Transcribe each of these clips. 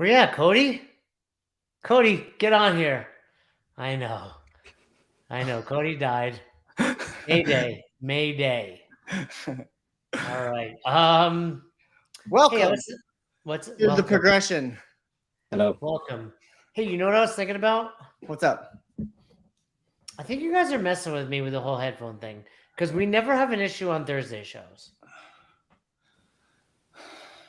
Where you at, Cody? Cody, get on here. I know. Cody died. Mayday. All right. Welcome Hey, what's to the welcome? progression. Hello. Welcome. Hey, you know what I was thinking about? What's up? I think you guys are messing with me with the whole headphone thing because we never have an issue on Thursday shows.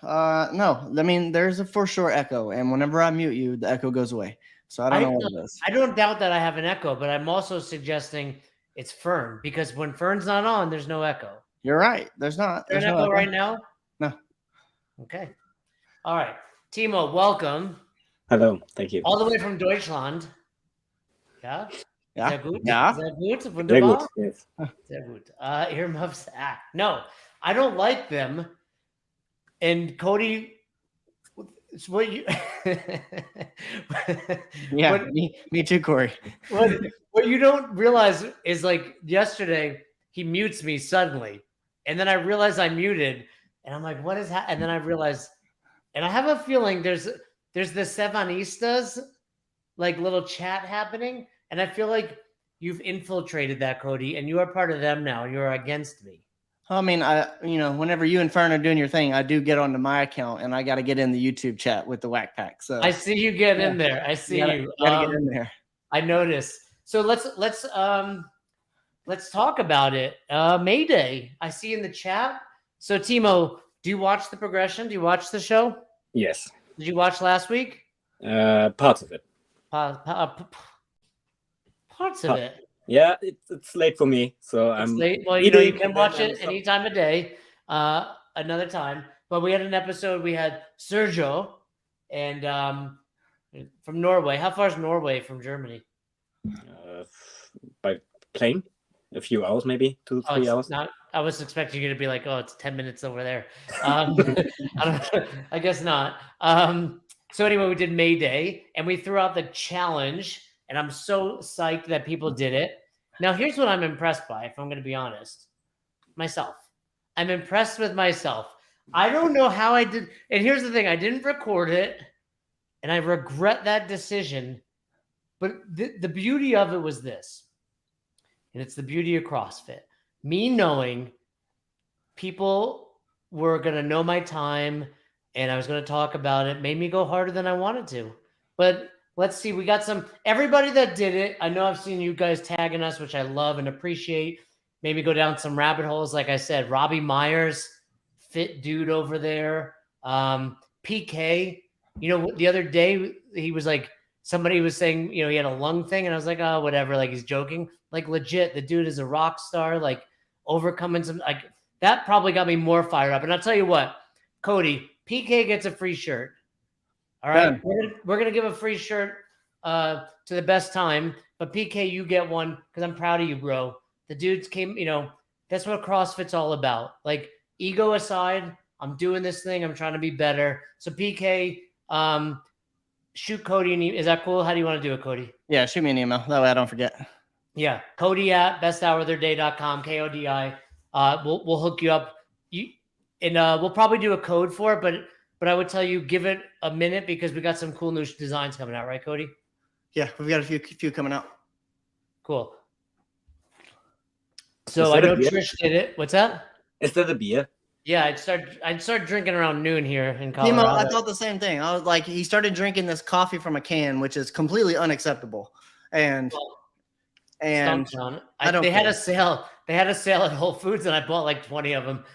No. I mean, there's a for sure echo, and whenever I mute you, the echo goes away. So I don't know what it is. I don't doubt that I have an echo, but I'm also suggesting it's Fern because when Fern's not on, there's no echo. You're right. There's not. There's no echo right now? No. Okay. All right. Timo, welcome. Hello. Thank you. All the way from Deutschland. Yeah? Yeah. Sehr gut. Yeah. Sehr gut. Very Wunderbar. good. Yes. Sehr gut. Earmuffs. No, I don't like them. And Cody, it's what you. Yeah. Me too, Corey. What you don't realize is like yesterday he mutes me suddenly, and then I realize I muted, and I'm like, what is that? And then I realize, and I have a feeling there's the Sevanistas like little chat happening, and I feel like you've infiltrated that, Cody, and you are part of them now. You're against me. I mean, whenever you and Fern are doing your thing, I do get onto my account, and I got to get in the YouTube chat with the Whack Pack. So I see you get in there. I see you. Gotta get in there. I notice. So let's talk about it. Mayday. I see in the chat. So Timo, do you watch the progression? Do you watch the show? Yes. Did you watch last week? Parts of it. Parts of it. Yeah, it's late for me, so It's I'm late. Well, you can watch it any time of day, another time. But we had an episode. We had Sergio, and from Norway. How far is Norway from Germany? By plane, a few hours, maybe 2-3 hours. I was expecting you to be like, oh, it's 10 minutes over there. I guess not. So anyway, we did Mayday, and we threw out the challenge, and I'm so psyched that people did it. Now, here's what I'm impressed by, if I'm going to be honest. Myself. I'm impressed with myself. I don't know how I did. And here's the thing. I didn't record it, and I regret that decision. But the beauty of it was this, and it's the beauty of CrossFit. Me knowing people were going to know my time, and I was going to talk about it, made me go harder than I wanted to. But let's see. We got everybody that did it. I know I've seen you guys tagging us, which I love and appreciate. Made me go down some rabbit holes. Like I said, Robbie Myers, fit dude over there. PK, the other day he was like, somebody was saying, he had a lung thing. And I was like, oh, whatever. Like he's joking. Like legit, the dude is a rock star, like overcoming some, like that probably got me more fired up. And I'll tell you what, Cody, PK gets a free shirt. All right. Yeah. We're going to give a free shirt to the best time. But PK, you get one because I'm proud of you, bro. The dudes came, that's what CrossFit's all about. Like ego aside, I'm doing this thing. I'm trying to be better. So PK, shoot Cody. Is that cool? How do you want to do it, Cody? Yeah, shoot me an email. That way I don't forget. Yeah. Cody at besthouroftheirday.com, KODI. We'll hook you up. We'll probably do a code for it, but I would tell you, give it a minute because we got some cool new designs coming out, right, Cody? Yeah, we've got a few coming out. Cool. So I know Trish did it. What's that? Is that a beer? Yeah, I'd start drinking around noon here in Colorado. I thought the same thing. I was like, he started drinking this coffee from a can, which is completely unacceptable. And they had a sale. They had a sale at Whole Foods, and I bought like 20 of them.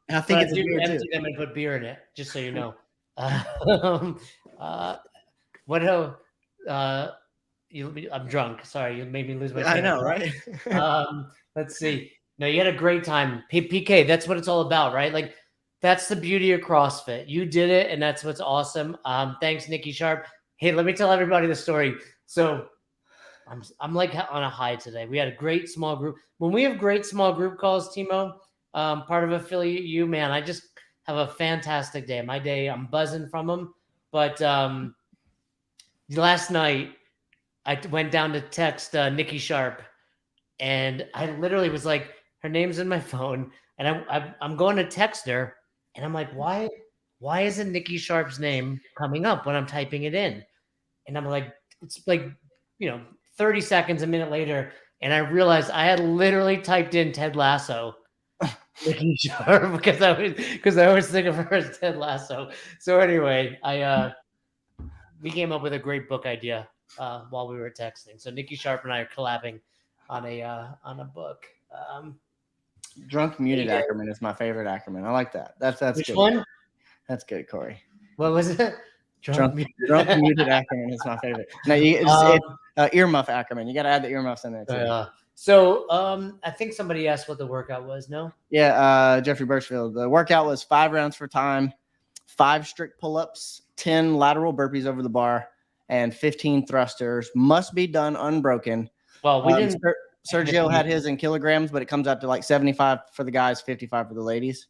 I think it's empty them and put beer in it, just so you know. I'm drunk. Sorry, you made me lose my. I know, right? Let's see. No, you had a great time. PK, that's what it's all about, right? Like, that's the beauty of CrossFit. You did it, and that's what's awesome. Thanks, Nikki Sharp. Hey, let me tell everybody the story. So, I'm like on a high today. We had a great small group. When we have great small group calls, Timo, part of Affiliate U, man, I just have a fantastic day. My day, I'm buzzing from them. But last night, I went down to text Nikki Sharp, and I literally was like, her name's in my phone, and I'm going to text her, and I'm like, why why isn't Nikki Sharp's name coming up when I'm typing it in? And I'm like, it's like, 30 seconds, a minute later, and I realized I had literally typed in Ted Lasso. Nikki Sharp because I was thinking of her as Ted Lasso. So anyway, we came up with a great book idea while we were texting. So Nikki Sharp and I are collabing on a book. Drunk muted Ackerman is my favorite Ackerman. I like that. That's Which good. one? That's good, Corey. What was it? Drunk muted Ackerman is my favorite. No, it's earmuff Ackerman. You got to add the earmuffs in there too. So I think somebody asked what the workout was. No. Yeah, Jeffrey Birchfield. The workout was 5 rounds for time, 5 strict pull-ups, 10 lateral burpees over the bar, and 15 thrusters. Must be done unbroken. Well, we didn't. Sergio had his in kilograms, but it comes out to like 75 for the guys, 55 for the ladies.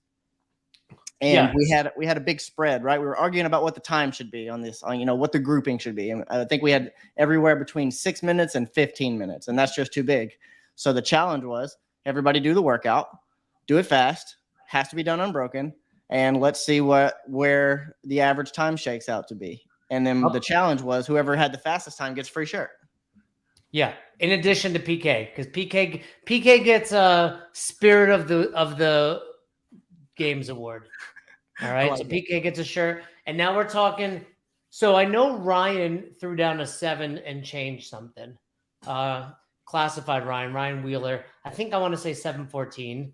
And we had a big spread, right? We were arguing about what the time should be on this, what the grouping should be. And I think we had everywhere between 6 minutes and 15 minutes, and that's just too big. So the challenge was everybody do the workout, do it fast, has to be done unbroken, and let's see where the average time shakes out to be. And then the challenge was whoever had the fastest time gets free shirt. Yeah. In addition to PK, because PK gets a Spirit of the Games award. All right. So PK gets a shirt. And now we're talking. So I know Ryan threw down a 7 and changed something. Classified Ryan Wheeler. I think I want to say 7:14.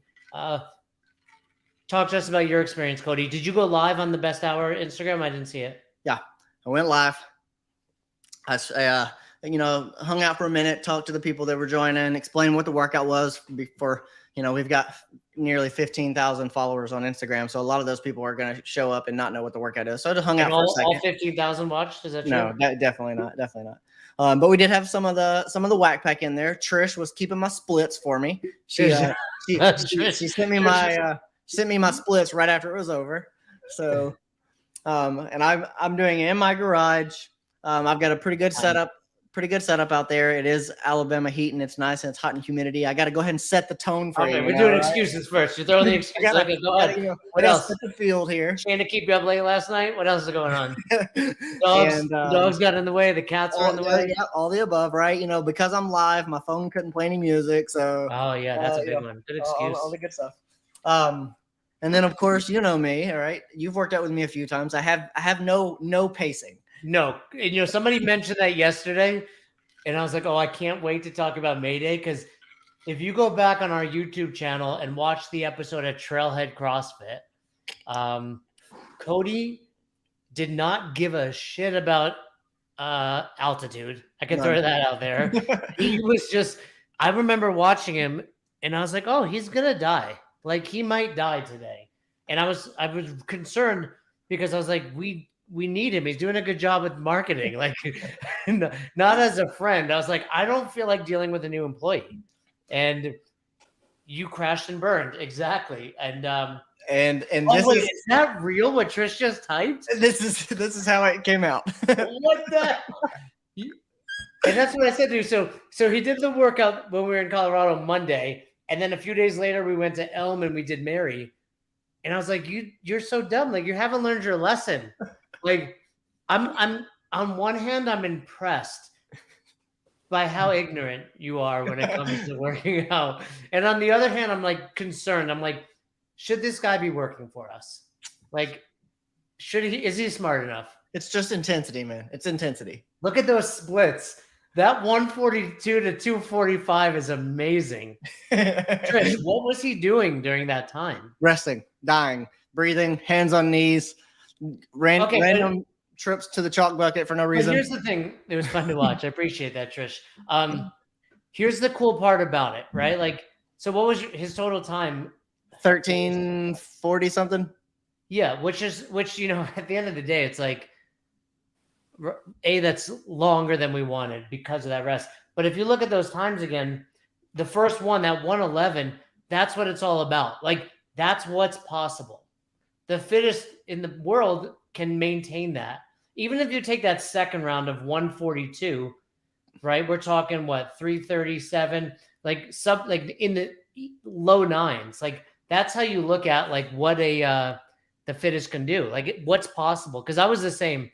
Talk to us about your experience, Cody. Did you go live on the Best Hour Instagram? I didn't see it. Yeah, I went live. I hung out for a minute, talked to the people that were joining, explained what the workout was before. We've got nearly 15,000 followers on Instagram. So a lot of those people are going to show up and not know what the workout is. So I just hung out for a second. All 15,000 watched? Is that true? No, definitely not. Definitely not. But we did have some of the whack pack in there. Trish was keeping my splits for me. She sent me my splits right after it was over. So, and I'm doing it in my garage. I've got a pretty good setup out there. It is Alabama heat and it's nice and it's hot and humidity. I got to go ahead and set the tone for you. We're doing excuses first. You're throwing the excuses. Go ahead. What else? Set the field here. Trying to keep you up late last night. What else is going on? Dogs got in the way. The cats were in the way. Yeah, all the above, right? Because I'm live, my phone couldn't play any music. So. Oh yeah, that's a big one. Good excuse. All the good stuff. And then of course me. All right, you've worked out with me a few times. I have no pacing. No, and somebody mentioned that yesterday, and I was like, oh, I can't wait to talk about Mayday, because if you go back on our YouTube channel and watch the episode at Trailhead CrossFit, Cody did not give a shit about altitude. I can throw that out there. He was just, I remember watching him, and I was like, oh, he's gonna die. Like he might die today, and I was concerned because I was like, we need him. He's doing a good job with marketing. Like, not as a friend. I was like, I don't feel like dealing with a new employee. And you crashed and burned. Exactly. And is that real? What Trish just typed? This is how it came out. What the? And that's what I said to you. So he did the workout when we were in Colorado Monday. And then a few days later, we went to Elm and we did Mary. And I was like, you're so dumb. Like, you haven't learned your lesson. Like, I'm on one hand, I'm impressed by how ignorant you are when it comes to working out. And on the other hand, I'm like concerned. I'm like, should this guy be working for us? Like, is he smart enough? It's just intensity, man. It's intensity. Look at those splits. That 142 to 245 is amazing. Trish, what was he doing during that time? Resting, dying, breathing, hands on knees. Random trips to the chalk bucket for no reason. But here's the thing. It was fun to watch. I appreciate that, Trish. Here's the cool part about it, right? Like, so what was his total time? 1340 something. Yeah, which at the end of the day, it's like, that's longer than we wanted because of that rest. But if you look at those times again, the first one, that 111, that's what it's all about. Like, that's what's possible. The fittest in the world can maintain that. Even if you take that second round of 142, right? We're talking 337, like in the low 9s. Like, that's how you look at like what a the fittest can do. Like what's possible? Because I was the same.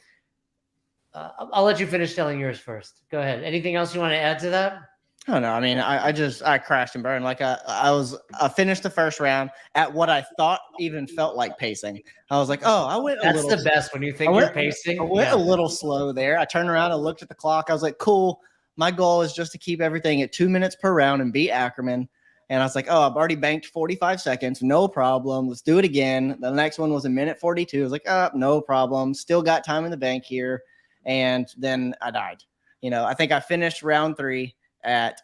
I'll let you finish telling yours first. Go ahead. Anything else you want to add to that? I don't know. I mean, I crashed and burned. Like I finished the first round at what I thought even felt like pacing. I was like, oh, I went. That's the best when you think you're pacing. I went a little slow there. I turned around and looked at the clock. I was like, cool. My goal is just to keep everything at 2 minutes per round and beat Ackerman. And I was like, oh, I've already banked 45 seconds. No problem. Let's do it again. The next one was a minute 42. I was like, oh, no problem. Still got time in the bank here. And then I died. I think I finished round 3 at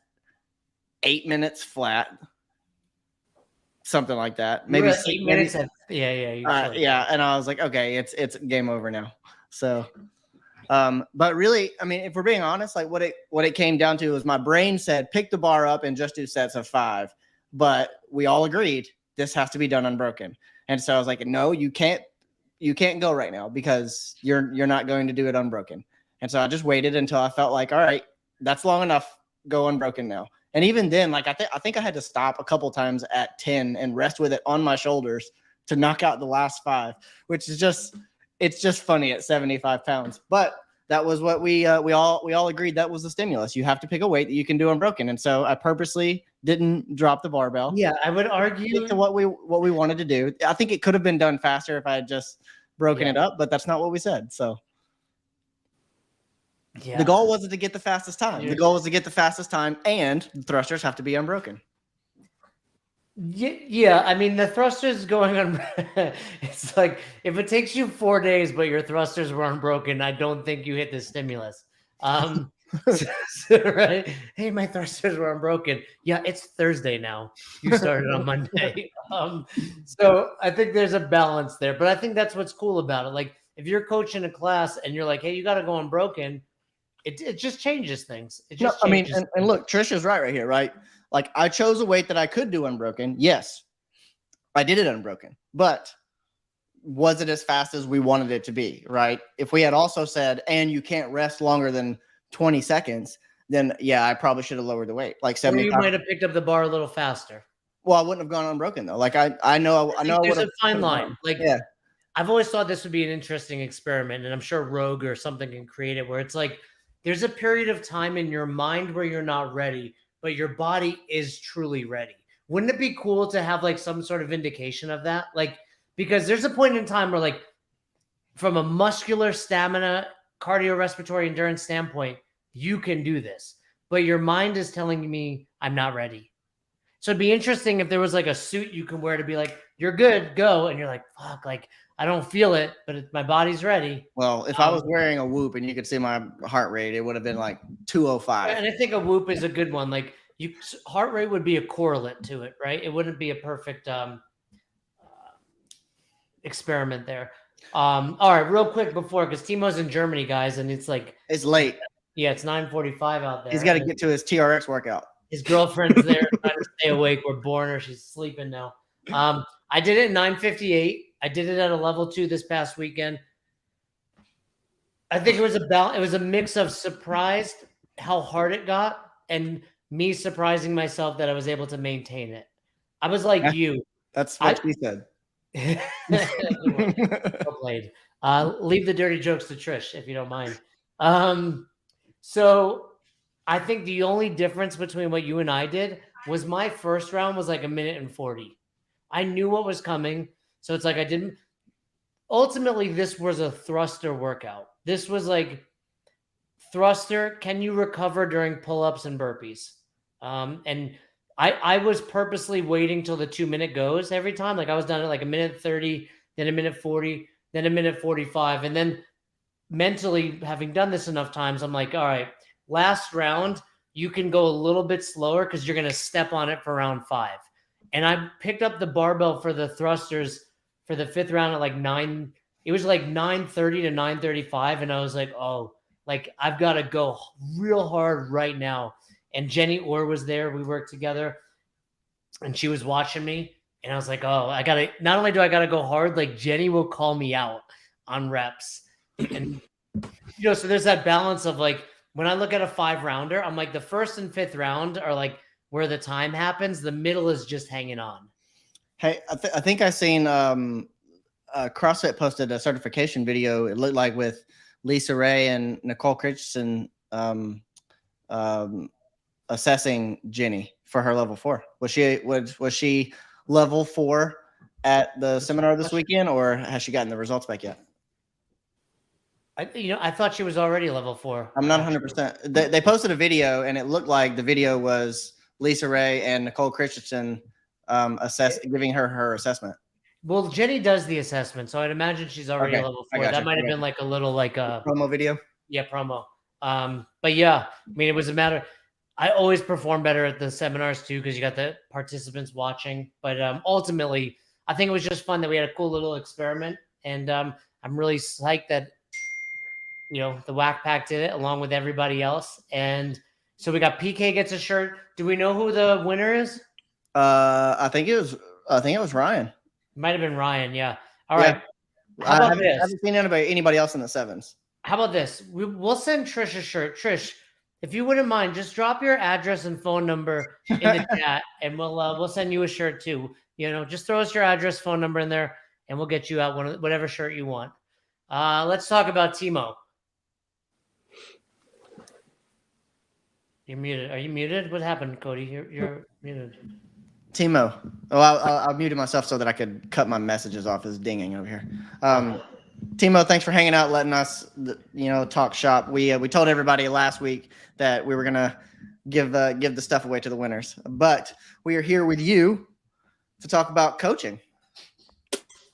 8 minutes flat, something like that. Maybe 8 minutes. Yeah. And I was like, okay, it's game over now. So, but really, I mean, if we're being honest, like what it came down to was my brain said, pick the bar up and just do sets of 5. But we all agreed this has to be done unbroken. And so I was like, no, you can't go right now because you're not going to do it unbroken. And so I just waited until I felt like, all right, that's long enough. Go unbroken now. And even then, like I think I had to stop a couple times at 10 and rest with it on my shoulders to knock out the last 5, which is it's just funny at 75 pounds. But that was what we all agreed that was the stimulus. You have to pick a weight that you can do unbroken. And so I purposely didn't drop the barbell. Yeah, I would argue to what we wanted to do. I think it could have been done faster if I had just broken it up, but that's not what we said. So the goal wasn't to get the fastest time. Yeah. The goal was to get the fastest time, and the thrusters have to be unbroken. Yeah. I mean, the thrusters going on. It's like if it takes you 4 days, but your thrusters were unbroken, I don't think you hit the stimulus. Right? Hey, my thrusters were unbroken. Yeah, it's Thursday now. You started on Monday. So I think there's a balance there, but I think that's what's cool about it. Like if you're coaching a class and you're like, hey, you got to go unbroken. It just changes things. It just changes and look, Trish is right here, right? Like I chose a weight that I could do unbroken. Yes, I did it unbroken, but was it as fast as we wanted it to be, right? If we had also said, and you can't rest longer than 20 seconds, then yeah, I probably should have lowered the weight. Like 75. You might have picked up the bar a little faster. Well, I wouldn't have gone unbroken though. Like I know there's a fine line. Like yeah. I've always thought this would be an interesting experiment, and I'm sure Rogue or something can create it where it's like there's a period of time in your mind where you're not ready, but your body is truly ready. Wouldn't it be cool to have like some sort of indication of that? Like, because there's a point in time where like from a muscular stamina, cardiorespiratory endurance standpoint, you can do this, but your mind is telling me I'm not ready. So it'd be interesting if there was like a suit you can wear to be like, you're good, go. And you're like, fuck, like I don't feel it, but my body's ready. Well, if I was wearing a Whoop and you could see my heart rate, it would have been like 205. And I think a Whoop is a good one. Like heart rate would be a correlate to it, right? It wouldn't be a perfect experiment there. All right, real quick before, because Timo's in Germany, guys, and it's like it's late. Yeah, it's 9:45 out there. He's got to get to his TRX workout. His girlfriend's there trying to stay awake. We're boring her. She's sleeping now. I did it in 9:58. I did it at a level 2 this past weekend. I think it was a mix of surprised how hard it got and me surprising myself that I was able to maintain it. I was like you. That's what she said. Well played. Leave the dirty jokes to Trish if you don't mind. So I think the only difference between what you and I did was my first round was like 1 minute and 40. I knew what was coming. So it's like I didn't. Ultimately, this was a thruster workout. This was like thruster. Can you recover during pull-ups and burpees? And I was purposely waiting till the 2 minute goes every time. Like I was done at like 1 minute 30, then 1 minute 40, then 1 minute 45. And then mentally, having done this enough times, I'm like, all right, last round, you can go a little bit slower because you're going to step on it for round 5. And I picked up the barbell for the thrusters for the 5th round at like 9. It was like 9:30 to 9:35. And I was like, oh, like I've got to go real hard right now. And Jenny Orr was there. We worked together and she was watching me. And I was like, oh, I got to, not only do I got to go hard, like Jenny will call me out on reps. And, so there's that balance of like, when I look at a 5-rounder, I'm like the 1st and 5th round are like where the time happens. The middle is just hanging on. Hey, I think I seen CrossFit posted a certification video. It looked like with Lisa Ray and Nicole Christensen assessing Jenny for her level 4. Was she level 4 at the seminar this weekend, or has she gotten the results back yet? I thought she was already level 4. I'm not 100%. They posted a video, and it looked like the video was Lisa Ray and Nicole Christensen giving her assessment. Well, Jenny does the assessment, so I'd imagine she's already level 4. That might have been like a little promo video. Yeah, promo. But yeah, I mean, it was a matter. I always perform better at the seminars too because you got the participants watching. But ultimately, I think it was just fun that we had a cool little experiment, and I'm really psyched that the Whack Pack did it along with everybody else. And so we got PK gets a shirt. Do we know who the winner is? I think it was Ryan. Might have been Ryan. Yeah. All right. How about this? I haven't seen anybody else in the 7s. How about this? We'll send Trish a shirt. Trish, if you wouldn't mind, just drop your address and phone number in the chat, and we'll send you a shirt too. Just throw us your address, phone number in there, and we'll get you out whatever shirt you want. Let's talk about Timo. You're muted. Are you muted? What happened, Cody? You're muted. Timo. Oh, I muted myself so that I could cut my messages off. It's dinging over here. Timo, thanks for hanging out, letting us, talk shop. We told everybody last week that we were gonna give the stuff away to the winners, but we are here with you to talk about coaching.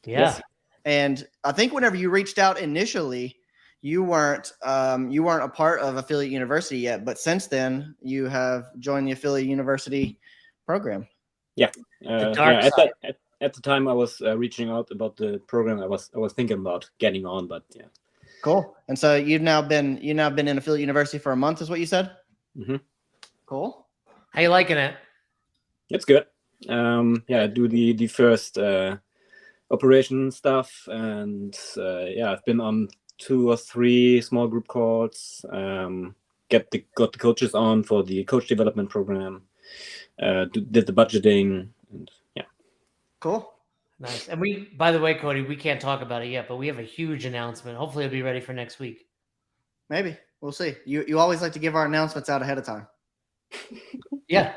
Yeah. Yes. And I think whenever you reached out initially, you weren't a part of Affiliate University yet, but since then you have joined the Affiliate University program. Yeah. At the time I was reaching out about the program, I was thinking about getting on, but yeah. Cool. And so you've now been in Affiliate University for a month, is what you said? Mm-hmm. Cool. How you liking it? It's good. I do the first operation stuff, and I've been on 2 or 3 small group calls. Got the coaches on for the coach development program. Did the budgeting, and yeah. Cool. Nice. And by the way, Cody, we can't talk about it yet, but we have a huge announcement. Hopefully it'll be ready for next week. Maybe. We'll see. You always like to give our announcements out ahead of time. Yeah.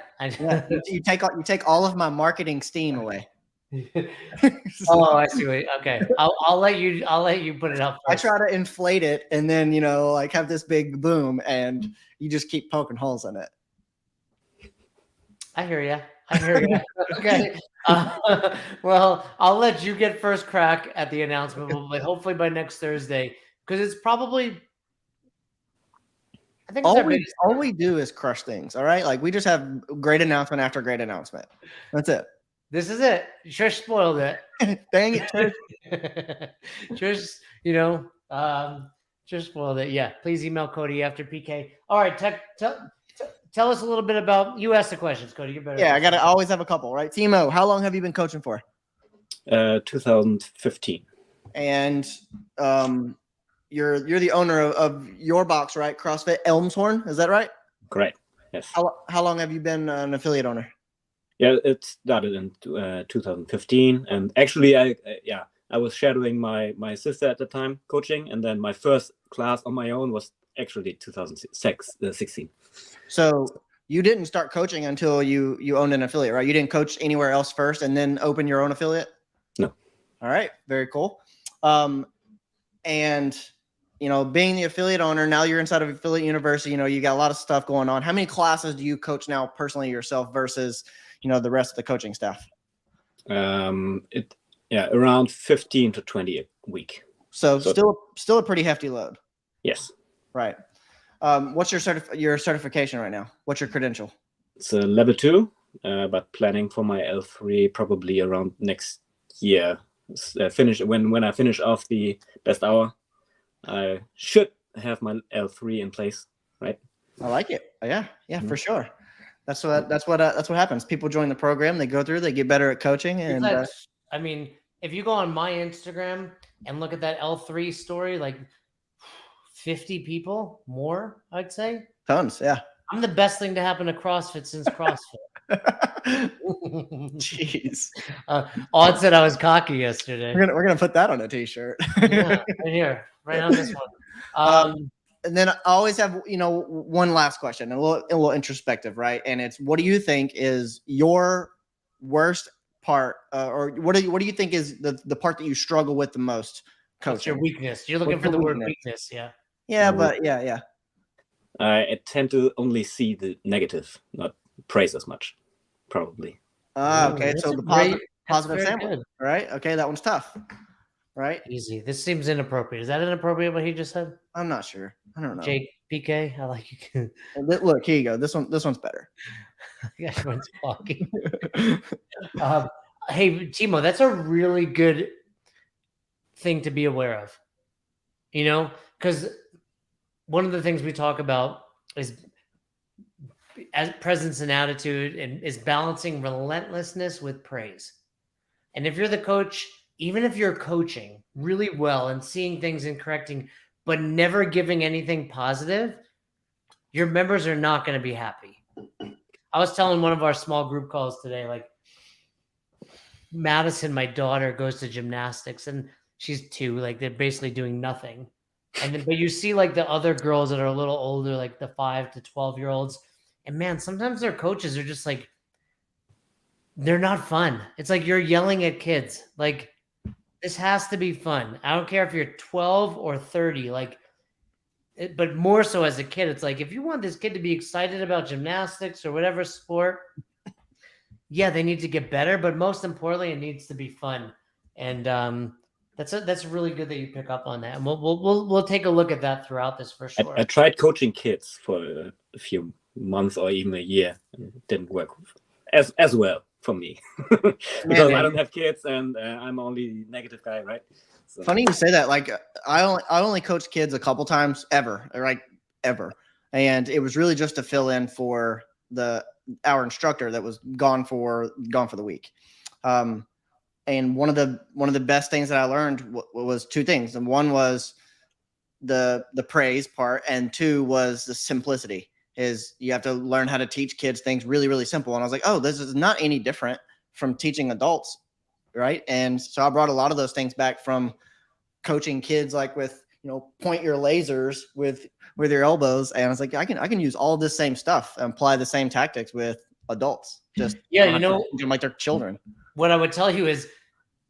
You take all of my marketing steam away. Oh, I see. Okay. I'll let you put it up first. I try to inflate it and then, have this big boom, and you just keep poking holes in it. I hear you. Okay. Well, I'll let you get first crack at the announcement, but hopefully by next Thursday, because it's probably. I think all we do is crush things. All right, like we just have great announcement after great announcement. That's it. This is it. Trish spoiled it. Dang it, Trish. Trish spoiled it. Yeah. Please email Cody after PK. All right. Tell us a little bit about. You asked the questions, Cody. You're better. Yeah, I always have a couple, right? Timo, how long have you been coaching for? 2015. And you're the owner of your box, right? CrossFit Elmshorn, is that right? Correct. Yes. How long have you been an affiliate owner? Yeah, it started in 2015, and actually, I was shadowing my sister at the time, coaching, and then my first class on my own was actually 2016. So you didn't start coaching until you owned an affiliate, right? You didn't coach anywhere else first and then open your own affiliate? No. All right. Very cool. And, being the affiliate owner, now you're inside of Affiliate University, you got a lot of stuff going on. How many classes do you coach now personally yourself versus, the rest of the coaching staff? Around 15 to 20 a week. So still a pretty hefty load. Yes. Right. What's your certification right now? What's your credential? It's a level 2, but planning for my L3 probably around next year. When I finish off the best hour, I should have my L3 in place, right? I like it. Yeah, for sure. That's what happens. People join the program, they go through, they get better at coaching, and if you go on my Instagram and look at that L3 story, like 50 people more, I'd say. Tons, yeah. I'm the best thing to happen to CrossFit since CrossFit. Jeez. Odd said I was cocky yesterday. We're gonna put that on a t-shirt. Yeah, right here, right on this one. And then I always have, one last question, a little introspective, right? And it's, what do you think is your worst part, or what do you think is the part that you struggle with the most coaching? What's your weakness? You're looking What's for the the word weakness? weakness, yeah. Yeah, but yeah. I tend to only see the negative, not praise as much, probably. Okay. That's So a the great- positive very sample, good. right? Okay, that one's tough, right? Easy. This seems inappropriate. Is that inappropriate what he just said? I'm not sure. I don't know. Jake PK, I like you. Look, here you go. This one's better. Everyone's talking. Hey, Timo, that's a really good thing to be aware of. Because one of the things we talk about is as presence and attitude, and is balancing relentlessness with praise. And if you're the coach, even if you're coaching really well and seeing things and correcting, but never giving anything positive, your members are not going to be happy. I was telling one of our small group calls today, like Madison, my daughter, goes to gymnastics and she's 2, like they're basically doing nothing. And then, but you see like the other girls that are a little older, like the 5 to 12-year-olds, and man, sometimes their coaches are just like, they're not fun. It's like you're yelling at kids. Like, this has to be fun. I don't care if you're 12 or 30, but more so as a kid, it's like, if you want this kid to be excited about gymnastics or whatever sport, yeah, they need to get better, but most importantly, it needs to be fun. And that's really good that you pick up on that. And we'll take a look at that throughout this for sure. I tried coaching kids for a few months or even a year, and it didn't work as well for me because I don't have kids and I'm only negative guy, right? So. Funny you say that. Like I only coached kids a couple times ever, and it was really just to fill in for our instructor that was gone for the week. And one of the best things that I learned was 2 things, and one was the praise part, and 2 was the simplicity. Is you have to learn how to teach kids things really, really simple. And I was like, oh, this is not any different from teaching adults, right? And so I brought a lot of those things back from coaching kids, like with, point your lasers with your elbows. And I was like, I can use all this same stuff and apply the same tactics with adults. Just yeah, like they're children. What I would tell you is,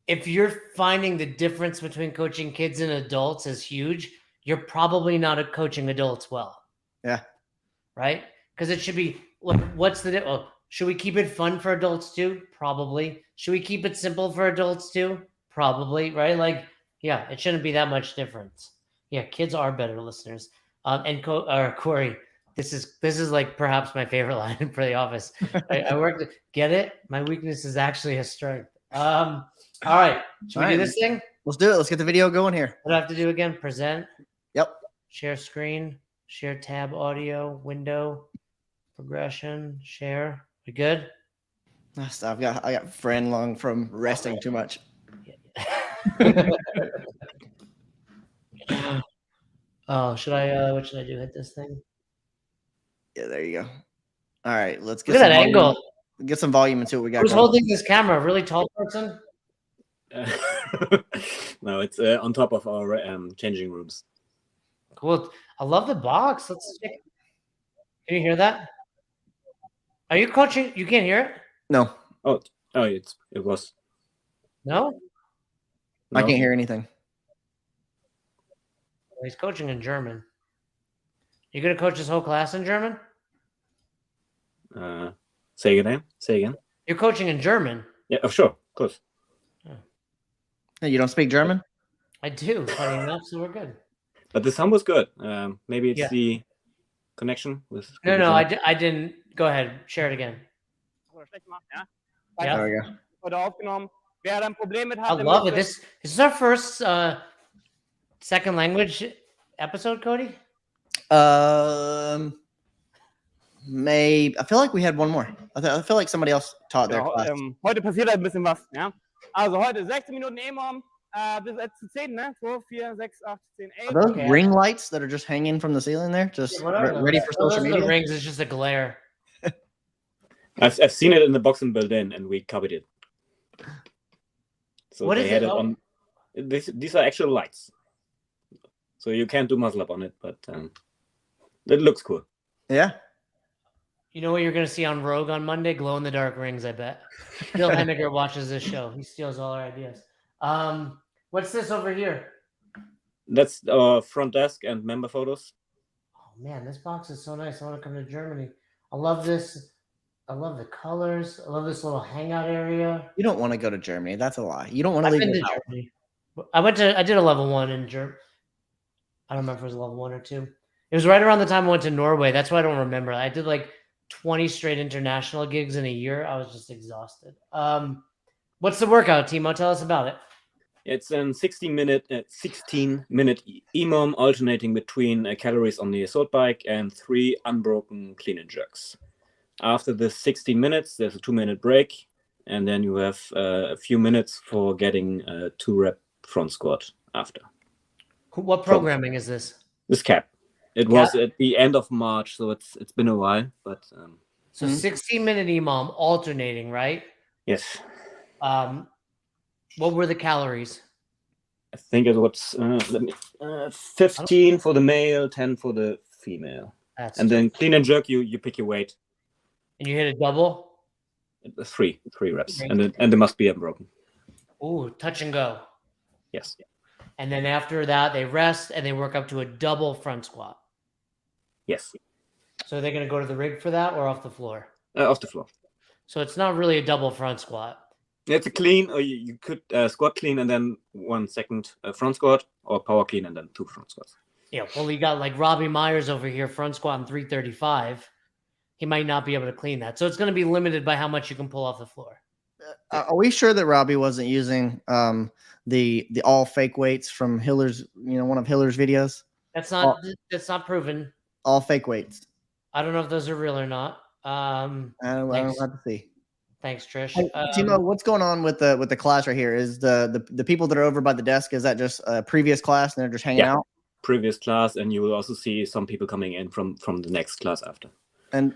if you're finding the difference between coaching kids and adults is huge, you're probably not coaching adults well. Yeah. Right? Because it should be, look, should we keep it fun for adults too? Probably. Should we keep it simple for adults too? Probably, right? Like, yeah, it shouldn't be that much difference. Yeah, kids are better listeners. And Corey, this is like perhaps my favorite line for The Office. I worked. Get it? My weakness is actually a strength. All right, should we do this thing? Let's do it. Let's get the video going here. What do I have to do again? Present. Yep. Share screen. Share tab audio window. Progression. Share. We good? I got friend lung from resting too much. Oh, should I? What should I do? Hit this thing? Yeah, there you go. All right, let's get Look at that volume. angle. Get some volume and see what we got. Who's holding this camera? A really tall person? No, it's on top of our changing rooms. Cool. I love the box. Let's check. Can you hear that? Are you coaching? You can't hear it? No. Oh, it was. No? I can't hear anything. He's coaching in German. You gonna coach this whole class in German? Say again. You're coaching in German. Yeah, oh, sure, of course. Hey, you don't speak German? I do, funny enough, so we're good. But the sound was good. Maybe it's Yeah. the connection with. No, I didn't. Go ahead, share it again. Yeah. There we go. I love it. This is our first second language episode, Cody. Maybe I feel like we had one more. I feel like somebody else taught their class. Heute passiert ein bisschen was, ja. Also heute 16 Minuten EMOM, bis zu 10, ne? 2, 4, 6, 8, 10, 8. Are those ring lights that are just hanging from the ceiling there? Just ready for social Those are media? the rings is just a glare. I've seen it in the box in Berlin, and we copied it. So What they is had it? it on. These are actual lights, so you can't do muscle up on it, but it looks cool. Yeah. You know what you're going to see on Rogue on Monday? Glow in the dark rings, I bet. Bill Henniger watches this show. He steals all our ideas. What's this over here? That's our front desk and member photos. Oh man, this box is so nice. I want to come to Germany. I love this. I love the colors. I love this little hangout area. You don't want to go to Germany. That's a lie. You don't want to I've leave been your to house. Germany. I did a level 1 in Germany. I don't remember if it was a level 1 or 2. It was right around the time I went to Norway. That's why I don't remember. I did like 20 straight international gigs in a year. I was just exhausted. What's the workout, Timo? Tell us about it. It's a 16-minute EMOM alternating between calories on the assault bike and 3 unbroken clean and jerks. After the 16 minutes, there's a 2-minute break, and then you have a few minutes for getting a 2-rep front squat after. What programming is this? This cap. It was at the end of March, so it's been a while, but so 16-minute EMOM alternating, right? yes. What were the calories? I think it was 15 for the male, 10 for the female. And then clean and jerk, you pick your weight. And you hit a double? 3 reps, and they must be unbroken. Ooh, touch and go. Yes. And then after that, they rest and they work up to a double front squat. Yes. So are they going to go to the rig for that or off the floor? Off the floor. So it's not really a double front squat. It's a clean, or you could squat clean and then 1 second front squat, or power clean and then 2 front squats. Yeah, well, you got like Robbie Myers over here, front squat in 335. He might not be able to clean that. So it's going to be limited by how much you can pull off the floor. Are we sure that Robbie wasn't using the all fake weights from Hiller's, one of Hiller's videos? That's not proven. All fake weights. I don't know if those are real or not. I don't have to see. Thanks, Trish. Hey, Timo, what's going on with the class right here? Is the people that are over by the desk, is that just a previous class and they're just hanging out? Previous class, and you will also see some people coming in from the next class after. And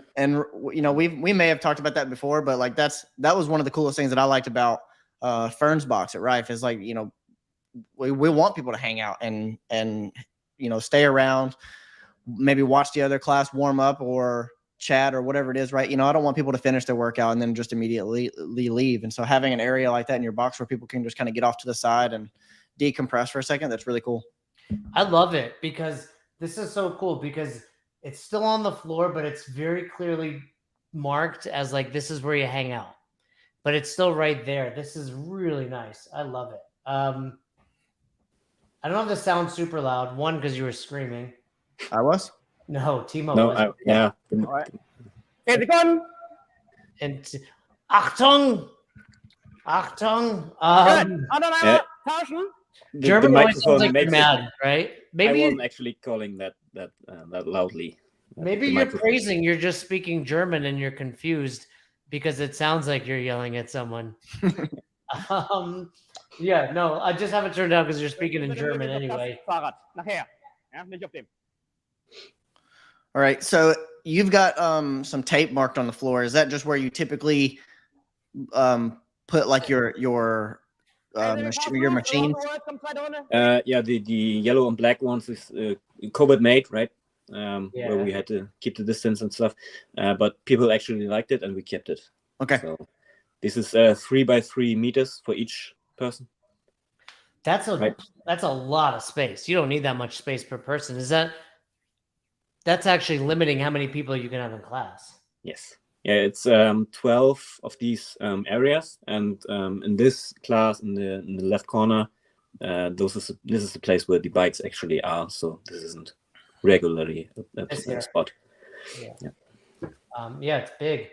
we may have talked about that before, but like that was one of the coolest things that I liked about Fern's box at Rife is like, we want people to hang out and stay around, maybe watch the other class warm up or chat or whatever it is, right? I don't want people to finish their workout and then just immediately leave. And so having an area like that in your box where people can just kind of get off to the side and decompress for a second, that's really cool. I love it because this is so cool because it's still on the floor, but it's very clearly marked as like, this is where you hang out, but it's still right there. This is really nice. I love it. I don't know if this sounds super loud. One, because you were screaming. I was? No, Timo No, was. yeah. All right. Okay, begonnen. And Achtung! Achtung! Good. Anderen einmal tauschen. German always sounds like you're mad, right? Maybe I wasn't actually calling that loudly. Maybe you're praising. You're just speaking German and you're confused because it sounds like you're yelling at someone. Yeah, no, I just have it turned down because you're speaking in German anyway. Fahrrad. Nachher. Ja, nicht auf dem. All right. So you've got some tape marked on the floor. Is that just where you typically put like your machines? Yeah, the yellow and black ones is COVID made, right? Where we had to keep the distance and stuff. But people actually liked it and we kept it. Okay. So this is 3 by 3 meters for each person. That's a lot of space. You don't need that much space per person. That's actually limiting how many people you can have in class. Yes. Yeah, it's 12 of these areas, and in this class, in the left corner, this is the place where the bikes actually are. So this isn't regularly a spot. Yeah, it's big.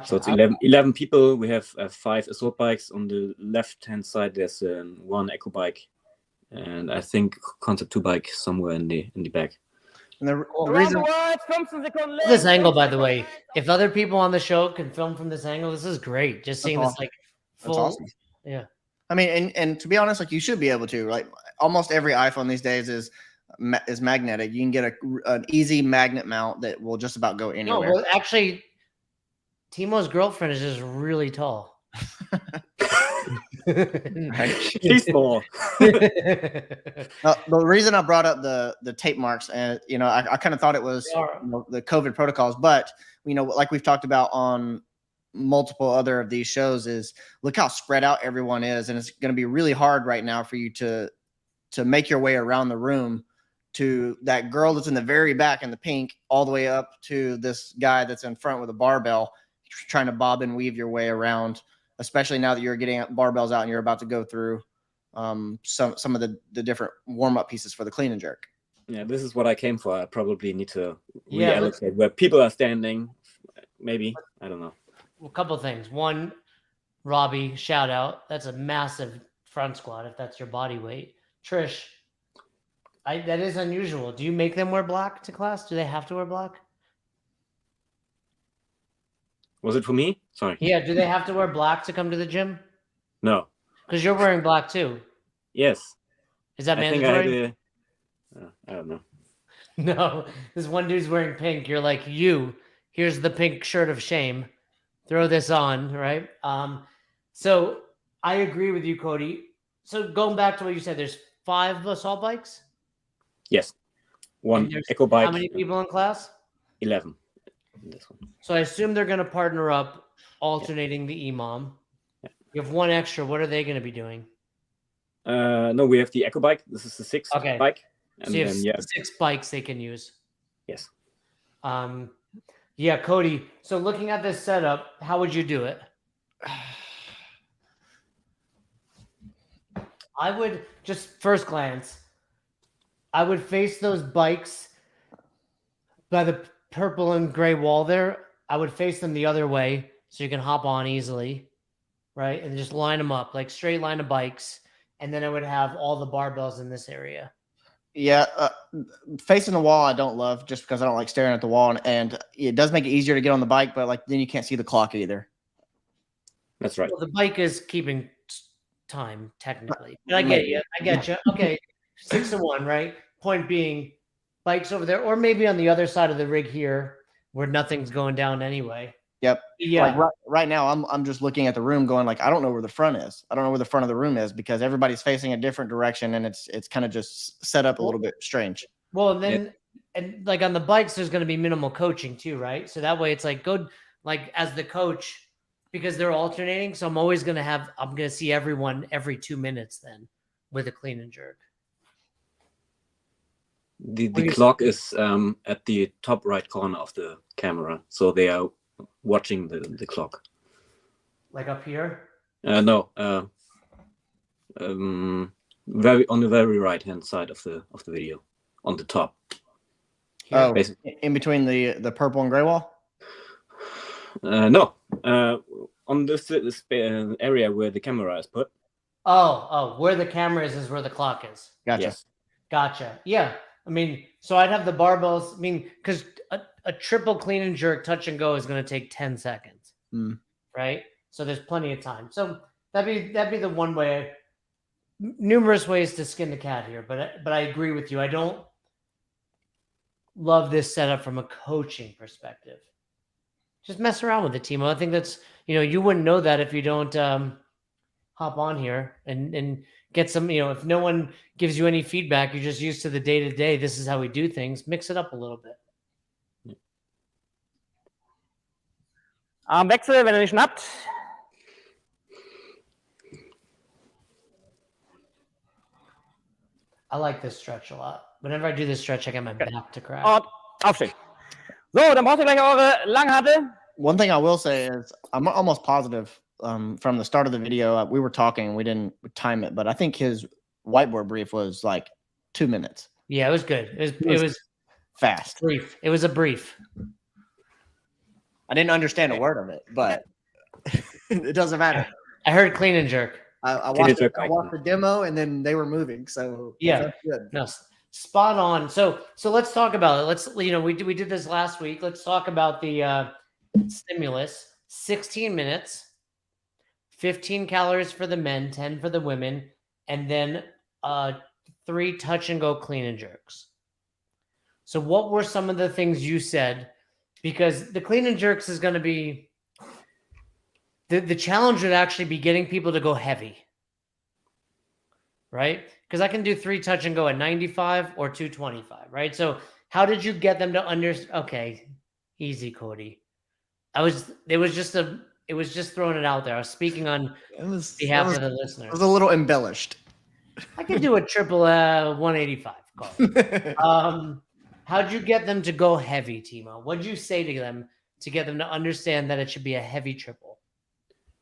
So it's 11 people. We have 5 assault bikes on the left-hand side. There's 1 eco bike, and I think Concept 2 bike somewhere in the back. And the reason this angle, by the way, if other people on the show can film from this angle, this is great. Just seeing this like full. That's awesome. Yeah. I mean, and to be honest, like you should be able to. Like almost every iPhone these days is is magnetic. You can get an easy magnet mount that will just about go No, anywhere. well, actually, Timo's girlfriend is just really tall. Right? She's small. The reason I brought up the tape marks, and I kind of thought it was the COVID protocols, but like we've talked about on multiple other of these shows, is look how spread out everyone is, and it's going to be really hard right now for you to make your way around the room to that girl that's in the very back in the pink, all the way up to this guy that's in front with a barbell, trying to bob and weave your way around, especially now that you're getting barbells out and you're about to go through some of the different warm-up pieces for the clean and jerk. Yeah, this is what I came for. I probably need to reallocate where people are standing. Maybe, I don't know. A couple things. One, Robbie, shout out. That's a massive front squat if that's your body weight. Trish, that is unusual. Do you make them wear black to class? Do they have to wear black? Was it for me? Sorry. Yeah, do they have to wear black to come to the gym? No. Because you're wearing black too. Yes. Is that mandatory? I think I don't know. No, this one dude's wearing pink. You're like, here's the pink shirt of shame. Throw this on, right? So I agree with you, Cody. So going back to what you said, there's 5 assault bikes? Yes. One eco bike. How many people in class? 11. This one. So I assume they're going to partner up, alternating the EMOM. Yeah. You have one extra. What are they going to be doing? No, we have the eco bike. This is the 6th bike. And so you have 6 bikes they can use. Yes. Yeah, Cody. So looking at this setup, how would you do it? I would just first glance, I would face those bikes by the purple and gray wall there. I would face them the other way so you can hop on easily, right? And just line them up, like straight line of bikes. And then I would have all the barbells in this area. Yeah, facing the wall I don't love, just because I don't like staring at the wall, and it does make it easier to get on the bike, but then you can't see the clock either. That's right. Well, the bike is keeping time technically. But I get you. Okay, 6-1, right? Point being, bikes over there, or maybe on the other side of the rig here, where nothing's going down anyway. Yep. Yeah. Like right now, I'm just looking at the room, going like, I don't know where the front is. I don't know where the front of the room is, because everybody's facing a different direction, and it's kind of just set up a little bit strange. Well, and then and like on the bikes, there's going to be minimal coaching too, right? So that way, it's like good, like as the coach, because they're alternating. So I'm going to see everyone every 2 minutes then with a clean and jerk. The clock is at the top right corner of the camera, so they are watching the clock. Like up here? No. Very on the very right hand side of the video, on the top. Here? Oh, basically. In between the purple and gray wall? No. On this area where the camera is put. Oh, where the camera is where the clock is. Gotcha. Yes. Gotcha. Yeah. I mean, so I'd have the barbells. I mean, because a triple clean and jerk touch and go is going to take 10 seconds, right? So there's plenty of time. So that'd be the one way. Numerous ways to skin the cat here, but I agree with you. I don't love this setup from a coaching perspective. Just mess around with it, Timo. I think that's, you wouldn't know that if you don't hop on here and get some, if no one gives you any feedback, you're just used to the day-to-day. This is how we do things. Mix it up a little bit. Armwechsel, wenn ihr nicht schnappt. I like this stretch a lot. Whenever I do this stretch, I get my back to crack. Und aufstehen. So, dann braucht ihr gleich eure Langhantel. One thing I will say is I'm almost positive from the start of the video, we were talking, we didn't time it, but I think his whiteboard brief was like 2 minutes. Yeah, it was good. It was fast. Brief. It was a brief. I didn't understand a word of it, but it doesn't matter. I heard clean and jerk. I watched the demo, and then they were moving. So yeah, good. No, spot on. So let's talk about it. Let's, we did this last week. Let's talk about the stimulus. 16 minutes, 15 calories for the men, 10 for the women, and then 3 touch and go clean and jerks. So what were some of the things you said? Because the clean and jerks is going to be the challenge would actually be getting people to go heavy, right? Because I can do 3 touch and go at 95 or 225, right? So how did you get them to understand? Okay, easy, Cody. It was just throwing it out there. I was speaking on behalf of the listeners. It was a little embellished. I could do a triple 185. Call it. How'd you get them to go heavy, Timo? What'd you say to them to get them to understand that it should be a heavy triple?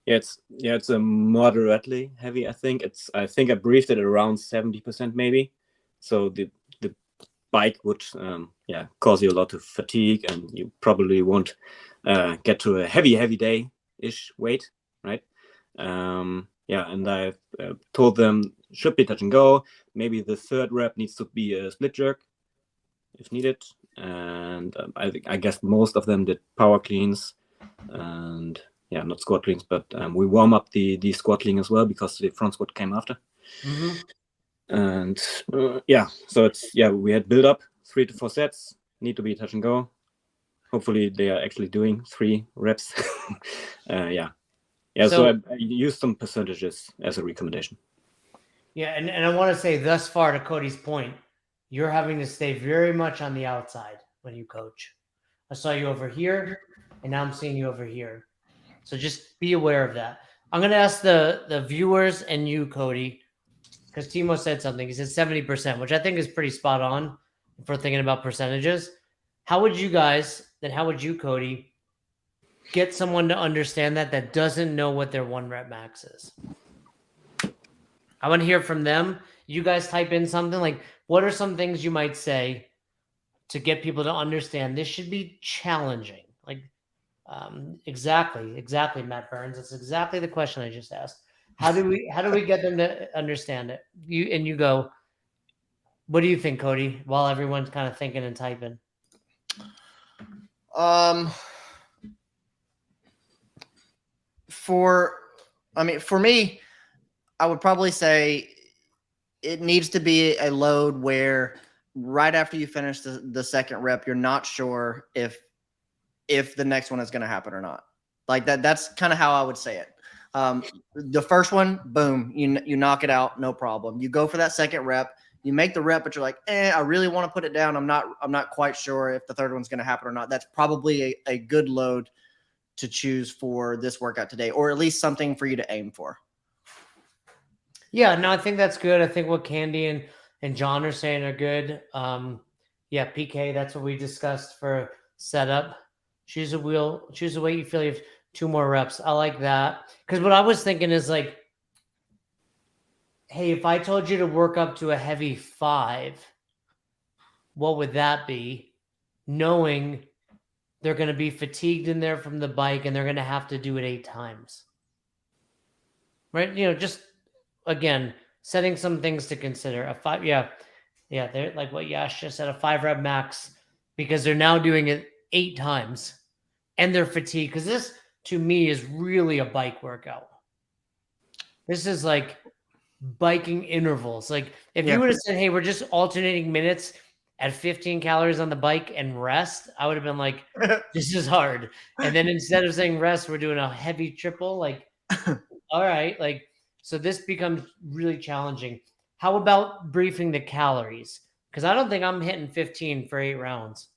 Yeah, it's a moderately heavy. I think I briefed it around 70% maybe. So the bike would cause you a lot of fatigue, and you probably won't get to a heavy day-ish weight, right? And I told them should be touch and go. Maybe the 3rd rep needs to be a split jerk if needed. And I guess most of them did power cleans and not squat cleans, but we warm up the squat clean as well because the front squat came after. Mm-hmm. And so we had build up 3 to 4 sets, need to be touch and go. Hopefully they are actually doing 3 reps. So I used some percentages as a recommendation. Yeah, and I want to say thus far, to Cody's point, you're having to stay very much on the outside when you coach. I saw you over here, and now I'm seeing you over here. So just be aware of that. I'm going to ask the viewers and you, Cody, because Timo said something. He said 70%, which I think is pretty spot on if we're thinking about percentages. How would you, Cody, get someone to understand that doesn't know what their 1 rep max is? I want to hear from them. You guys type in something like, what are some things you might say to get people to understand this should be challenging? Like, exactly, Matt Burns. That's exactly the question I just asked. How do we get them to understand it? You go. What do you think, Cody? While everyone's kind of thinking and typing. For me, I would probably say it needs to be a load where right after you finish the 2nd rep, you're not sure if the next one is going to happen or not. Like that's kind of how I would say it. The first one, boom, you knock it out, no problem. You go for that 2nd rep, you make the rep, but you're like, I really want to put it down. I'm not quite sure if the 3rd one's going to happen or not. That's probably a good load to choose for this workout today, or at least something for you to aim for. Yeah, no, I think that's good. I think what Candy and John are saying are good. PK, that's what we discussed for setup. Choose a wheel, choose a weight you feel you have 2 more reps. I like that. Because what I was thinking is like, hey, if I told you to work up to a heavy 5, what would that be? Knowing they're going to be fatigued in there from the bike and they're going to have to do it 8 times. Right? Just, again, setting some things to consider. A 5, they're like what Yash just said, a 5 rep max, because they're now doing it 8 times and they're fatigued. Because this, to me, is really a bike workout. This is like biking intervals. Like if you would have said, hey, we're just alternating minutes at 15 calories on the bike and rest, I would have been like, this is hard. And then instead of saying rest, we're doing a heavy triple. Like, all right. Like, so this becomes really challenging. How about briefing the calories? Because I don't think I'm hitting 15 for 8 rounds.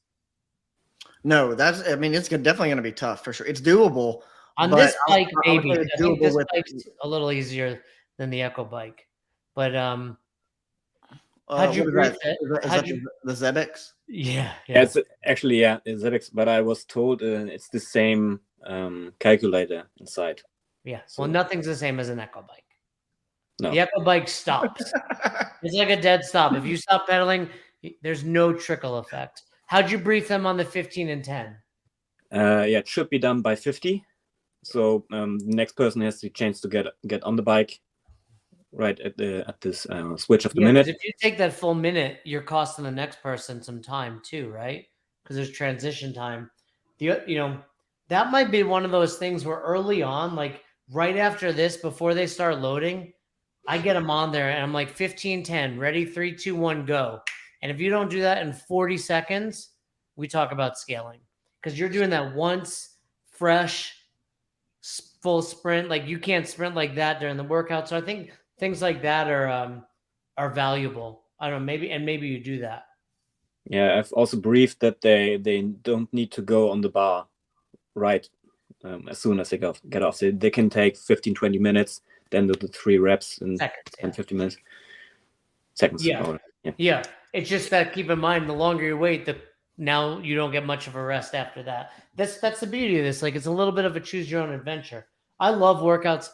No, it's definitely going to be tough for sure. It's doable. On this bike, maybe. I think this bike's a little easier than the Echo bike. But how'd you brief it? Is that the Zebex? Yeah. It's actually, it's Zebex, but I was told it's the same calculator inside. Yeah. So, well, nothing's the same as an Echo bike. No. The Echo bike stops. It's like a dead stop. If you stop pedaling, there's no trickle effect. How'd you brief them on the 15 and 10? It should be done by 50. So the next person has the chance to get on the bike right at this switch of the minute. If you take that full minute, you're costing the next person some time too, right? Because there's transition time. That might be one of those things where early on, like right after this, before they start loading, I get them on there and I'm like 15, 10, ready, 3, 2, 1, go. And if you don't do that in 40 seconds, we talk about scaling, because you're doing that once, fresh, full sprint. Like you can't sprint like that during the workout. So I think things like that are valuable. I don't know, maybe you do that. Yeah, I've also briefed that they don't need to go on the bar right as soon as they get off. So they can take 15-20 minutes, then do the 3 reps in Seconds, 10-15 minutes. Seconds. Yeah. Yeah. It's just that, keep in mind, the longer you wait, now you don't get much of a rest after that. That's the beauty of this. Like, it's a little bit of a choose your own adventure. I love workouts.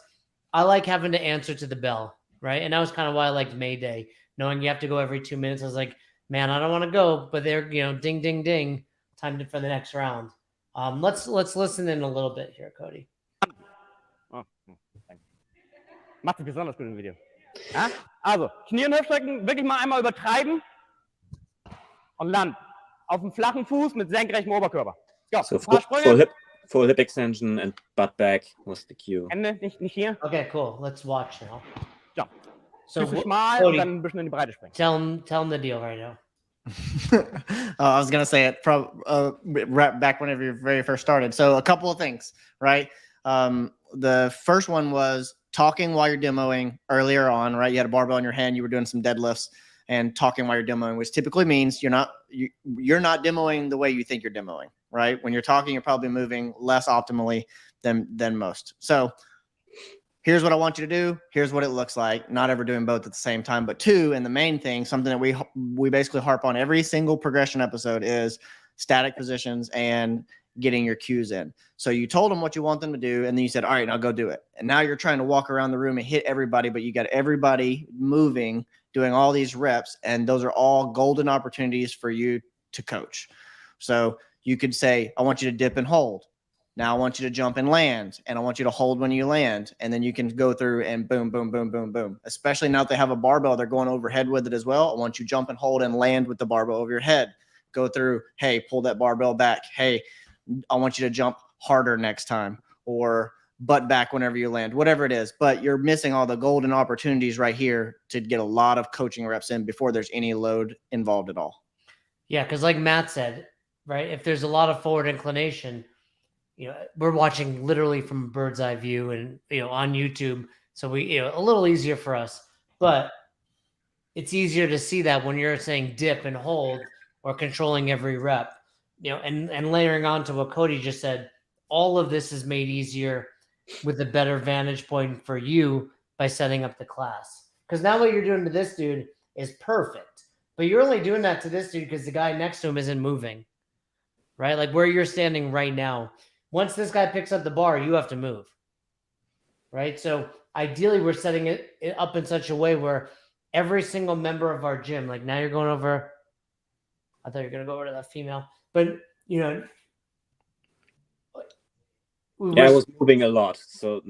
I like having to answer to the bell, right? And that was kind of why I liked May Day, knowing you have to go every 2 minutes. I was like, man, I don't want to go, but they're, ding, ding, ding, time for the next round. Let's listen in a little bit here, Cody. Oh, danke. Macht sich besonders gut im Video. Ja? Also, Knie und Hüftstrecken wirklich mal einmal übertreiben und landen. Auf dem flachen Fuß mit senkrechtem Oberkörper. Go. So Ein paar Sprünge. full hip extension and butt back was the cue. Hände, nicht hier. Okay, cool. Let's watch now. Ja. So, Füße schmal Cody, und dann ein bisschen in die Breite springen. tell him the deal right now. I was gonna say it back whenever you very first started. So a couple of things, right? The first one was talking while you're demoing earlier on, right? You had a barbell in your hand, you were doing some deadlifts and talking while you're demoing, which typically means you're not demoing the way you think you're demoing, right? When you're talking, you're probably moving less optimally than most. So here's what I want you to do. Here's what it looks like. Not ever doing both at the same time. But 2, and the main thing, something that we basically harp on every single progression episode, is static positions and getting your cues in. So you told them what you want them to do, and then you said, all right, now go do it. And now you're trying to walk around the room and hit everybody, but you got everybody moving, doing all these reps, and those are all golden opportunities for you to coach. So you could say, I want you to dip and hold. Now I want you to jump and land, and I want you to hold when you land. And then you can go through and boom, boom, boom, boom, boom. Especially now that they have a barbell, they're going overhead with it as well. I want you to jump and hold and land with the barbell over your head. Go through, hey, pull that barbell back. Hey, I want you to jump harder next time, or butt back whenever you land, whatever it is. But you're missing all the golden opportunities right here to get a lot of coaching reps in before there's any load involved at all. Yeah, because like Matt said, right, if there's a lot of forward inclination, we're watching literally from a bird's eye view and, on YouTube. So we, a little easier for us, but it's easier to see that when you're saying dip and hold or controlling every rep, and layering on to what Cody just said, all of this is made easier with a better vantage point for you by setting up the class. Because now what you're doing to this dude is perfect, but you're only doing that to this dude because the guy next to him isn't moving, right? Like where you're standing right now. Once this guy picks up the bar, you have to move, right? So ideally, we're setting it up in such a way where every single member of our gym, like now you're going over, I thought you were going to go over to that female, but, I was moving a lot. So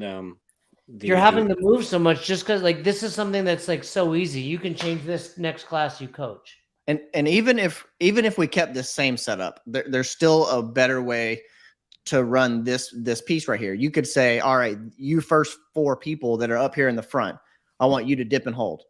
you're having to move so much just because, like, this is something that's like so easy. You can change this next class you coach. And even if we kept this same setup, there's still a better way to run this piece right here. You could say, all right, you first 4 people that are up here in the front, I want you to dip and hold.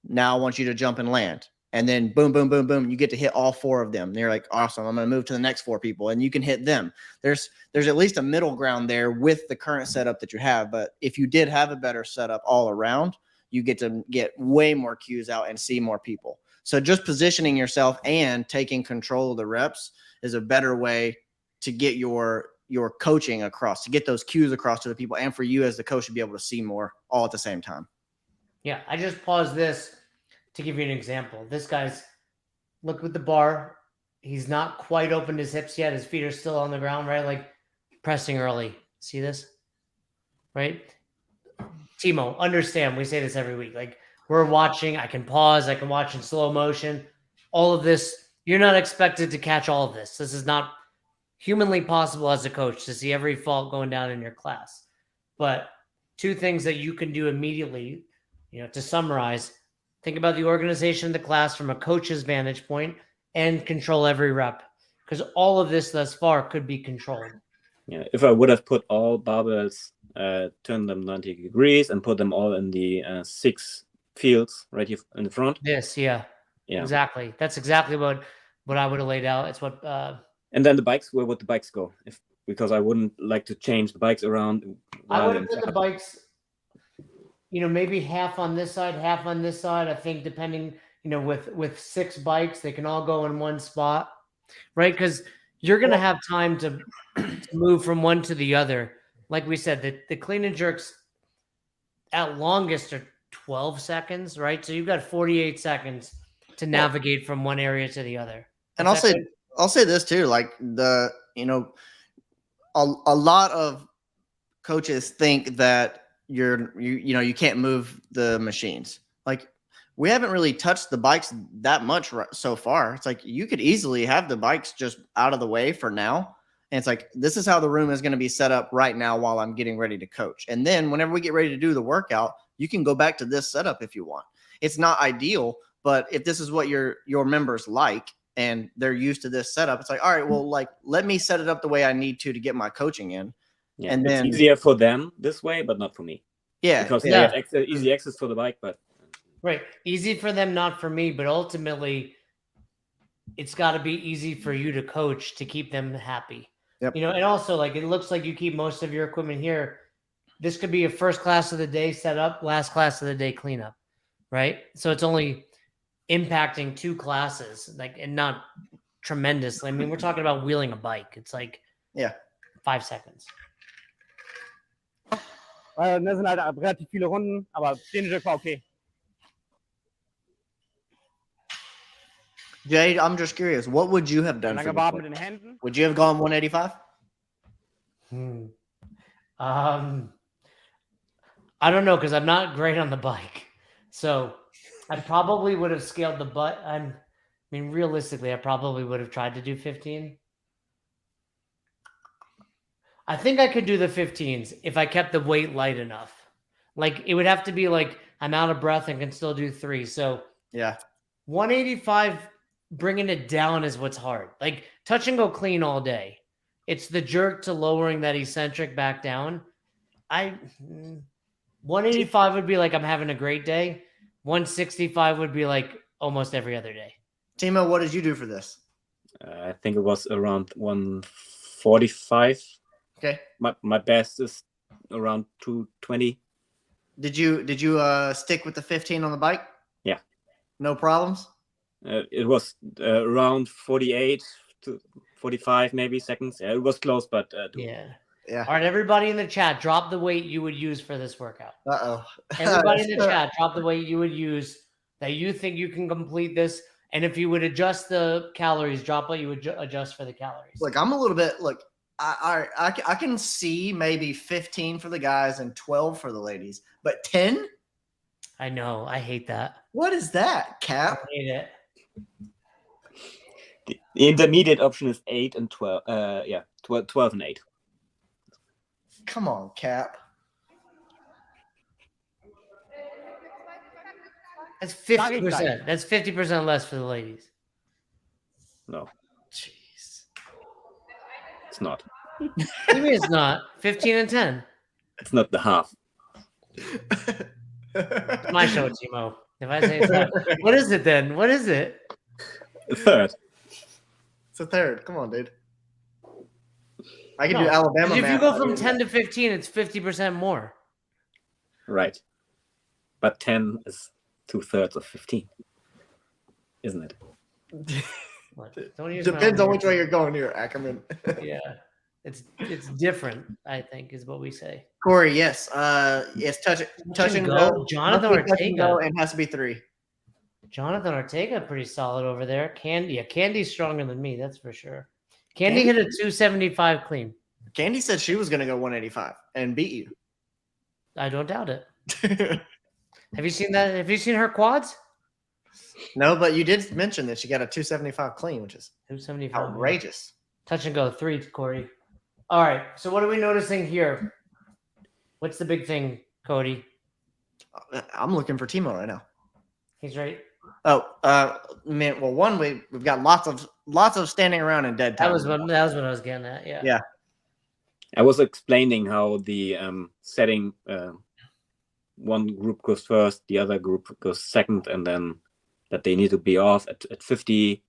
Now I want you to jump and land. And then boom, boom, boom, boom, you get to hit all 4 of them. And you're like, awesome, I'm going to move to the next 4 people, and you can hit them. There's at least a middle ground there with the current setup that you have. But if you did have a better setup all around, you get to get way more cues out and see more people. So just positioning yourself and taking control of the reps is a better way to get your coaching across, to get those cues across to the people, and for you as the coach to be able to see more all at the same time. Yeah, I just paused this to give you an example. This guy's, look with the bar. He's not quite opened his hips yet. His feet are still on the ground, right? Like pressing early. See this? Right? Timo, understand, we say this every week. Like we're watching, I can pause, I can watch in slow motion. All of this, you're not expected to catch all of this. This is not humanly possible as a coach to see every fault going down in your class. But 2 things that you can do immediately, to summarize, think about the organization of the class from a coach's vantage point and control every rep, because all of this thus far could be controlled. Yeah, if I would have put all barbells, turn them 90 degrees and put them all in the 6 fields right here in the front. This, yeah. Yeah. Exactly. That's exactly what I would have laid out. It's what. And then the bikes, where would the bikes go? Because I wouldn't like to change the bikes around. I would have put the bikes, maybe half on this side, half on this side. I think depending, with 6 bikes, they can all go in one spot, right? Because you're going to have time to move from one to the other. Like we said, the clean and jerks at longest are 12 seconds, right? So you've got 48 seconds to navigate from one area to the other. And I'll say this too, like a lot of coaches think that you can't move the machines. Like, we haven't really touched the bikes that much so far. It's like you could easily have the bikes just out of the way for now. And it's like, this is how the room is going to be set up right now while I'm getting ready to coach. And then whenever we get ready to do the workout, you can go back to this setup if you want. It's not ideal, but if this is what your members like and they're used to this setup, it's like, all right, well, like, let me set it up the way I need to get my coaching in. Yeah, and then it's easier for them this way, but not for me. Yeah. Because they have easy access to the bike, but. Right. Easy for them, not for me, but ultimately it's got to be easy for you to coach to keep them happy. Yep. And also, like, it looks like you keep most of your equipment here. This could be a first class of the day setup, last class of the day cleanup, right? So it's only impacting 2 classes, like, and not tremendously. I mean, we're talking about wheeling a bike. It's like 5 seconds. Das sind halt relativ viele Runden, aber den Jerk war okay. Jade, I'm just curious. What would you have done? Mit den Händen. Would you have gone 185? I don't know, because I'm not great on the bike. So I probably would have scaled the butt. I mean, realistically, I probably would have tried to do 15. I think I could do the 15s if I kept the weight light enough. Like, it would have to be like I'm out of breath and can still do 3. So 185, bringing it down is what's hard. Like, touch and go clean all day. It's the jerk to lowering that eccentric back down. 185 would be like I'm having a great day. 165 would be like almost every other day. Timo, what did you do for this? I think it was around 145. Okay. My best is around 220. Did you stick with the 15 on the bike? Yeah. No problems? It was around 48 to 45 maybe seconds. Yeah, it was close, but Yeah. Yeah. All right, everybody in the chat, drop the weight you would use for this workout. Uh-oh. Everybody in the chat, drop the weight you would use that you think you can complete this. And if you would adjust the calories, drop what you would adjust for the calories. Look, I'm a little bit, I can see maybe 15 for the guys and 12 for the ladies, but 10? I know. I hate that. What is that, Cap? I hate it. the intermediate option is 8 and 12. 12 and 8. Come on, Cap. That's 50%. That's 50% less for the ladies. No, Jeez. it's not. What do you mean it's not? 15 and 10. It's not the half. It's my show, Timo. If I say it's not, what is it then? What is it? A third. It's a third. Come on, dude. I can do Alabama. If you go from 10 to 15, it's 50% more. Right. But 10 is 2/3 of 15, isn't it? What? Don't use Depends on which way you're going here, Ackerman. Yeah. It's different, I think, is what we say. Corey, yes. Yes, touch and go. Jonathan Ortega. And has to be 3. Jonathan Ortega, pretty solid over there. Candy's stronger than me, that's for sure. Candy hit a 275 clean. Candy said she was going to go 185 and beat you. I don't doubt it. Have you seen that? Have you seen her quads? No, but you did mention that she got a 275 clean, which is 275. outrageous. Touch and go 3, Corey. All right. So what are we noticing here? What's the big thing, Cody? I'm looking for Timo right now. He's right. Oh, man. Well, one, we've got lots of standing around in dead time. That was what I was getting at. Yeah. Yeah. I was explaining how the setting one group goes first, the other group goes second, and then that they need to be off at 50,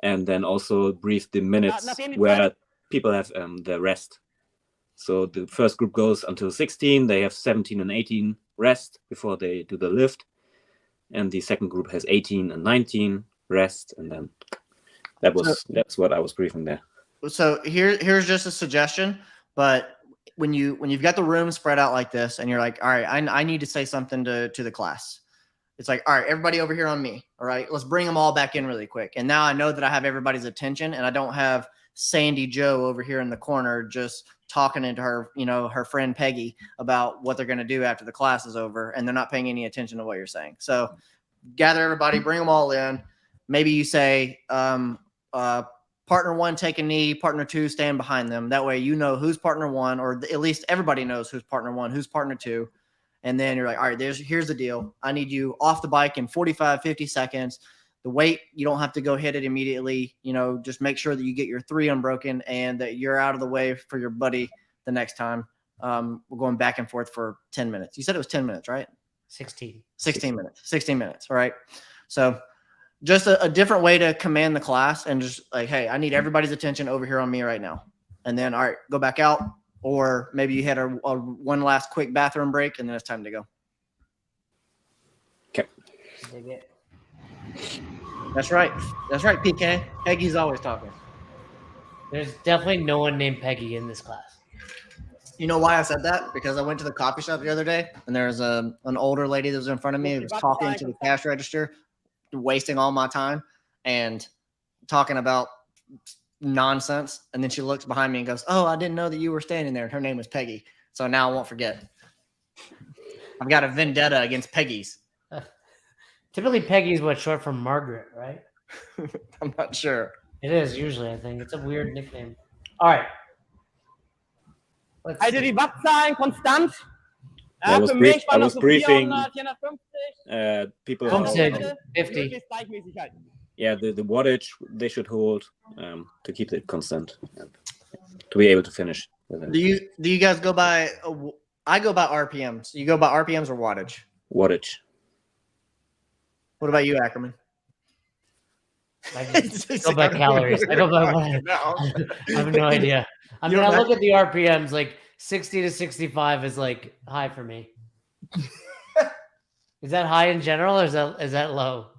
and then also brief the minutes nachdem die where people have the rest. So the first group goes until 16. They have 17 and 18 rest before they do the lift, and the second group has 18 and 19 rest, and then that's what I was briefing there. So here's just a suggestion, but when you've got the room spread out like this and you're like, all right, I need to say something to the class. It's like, all right, everybody over here on me. All right, let's bring them all back in really quick. And now I know that I have everybody's attention and I don't have Sandy Joe over here in the corner just talking into her, her friend Peggy about what they're going to do after the class is over. And they're not paying any attention to what you're saying. So gather everybody, bring them all in. Maybe you say, partner one, take a knee, partner two, stand behind them. That way, who's partner one, or at least everybody knows who's partner one, who's partner two. And then you're like, all right, here's the deal. I need you off the bike in 45, 50 seconds. The weight, you don't have to go hit it immediately. Just make sure that you get your 3 unbroken and that you're out of the way for your buddy the next time. We're going back and forth for 10 minutes. You said it was 10 minutes, right? 16 minutes. 16 minutes. All right. So just a different way to command the class and just like, hey, I need everybody's attention over here on me right now. And then, all right, go back out. Or maybe you had a one last quick bathroom break and then it's time to go. Okay. That's right. That's right, PK. Peggy's always talking. There's definitely no one named Peggy in this class. You know why I said that? Because I went to the coffee shop the other day and there's an older lady that was in front of me who was talking to the cash register, wasting all my time and talking about nonsense. And then she looks behind me and goes, oh, I didn't know that you were standing there. And her name was Peggy. So now I won't forget. I've got a vendetta against Peggy's. Typically, Peggy is what's short for Margaret, right? I'm not sure. It is usually, I think. It's a weird nickname. All right. Also die Wattzahlen konstant. I was briefing 400, 450. people. 50. Yeah, the wattage they should hold to keep it constant to be able to finish. Do you guys go by? I go by RPMs. You go by RPMs or wattage? Wattage. What about you, Ackerman? I go by calories. I go by wattage. I have no idea. I mean, I look at the RPMs, like 60 to 65 is like high for me. Is that high in general or is that low?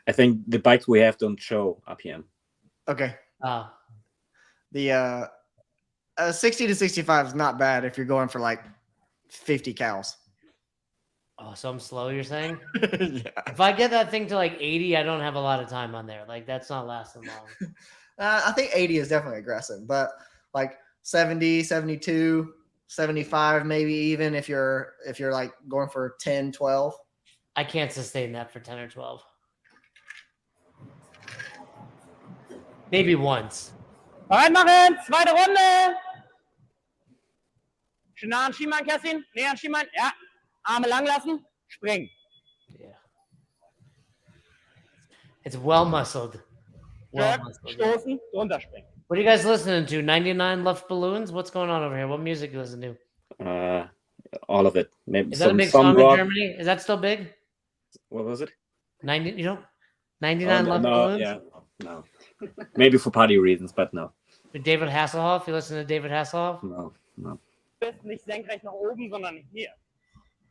I think the bikes we have don't show RPM. Okay. Oh. The 60 to 65 is not bad if you're going for like 50 cows. Oh, so I'm slow, you're saying? Yeah. If I get that thing to like 80, I don't have a lot of time on there. Like, that's not lasting long. I think 80 is definitely aggressive, but like 70, 72, 75, maybe even if you're like going for 10, 12. I can't sustain that for 10 or 12. Maybe once. Reinmachen, zweite Runde. Schön nah an Ziemann, Kerstin. Näher an Ziemann. Ja. Arme lang lassen. Springen. Yeah. It's well muscled. Well muscled. Stoßen, drunter springen. What are you guys listening to? 99 Left Balloons? What's going on over here? What music you listen to? All of it. Maybe is that a big song in Germany? Is that still big? What was it? 99 Left Balloons? Yeah, no. Maybe for party reasons, but no. David Hasselhoff? You listen to David Hasselhoff? No. Nicht senkrecht nach oben, sondern hier.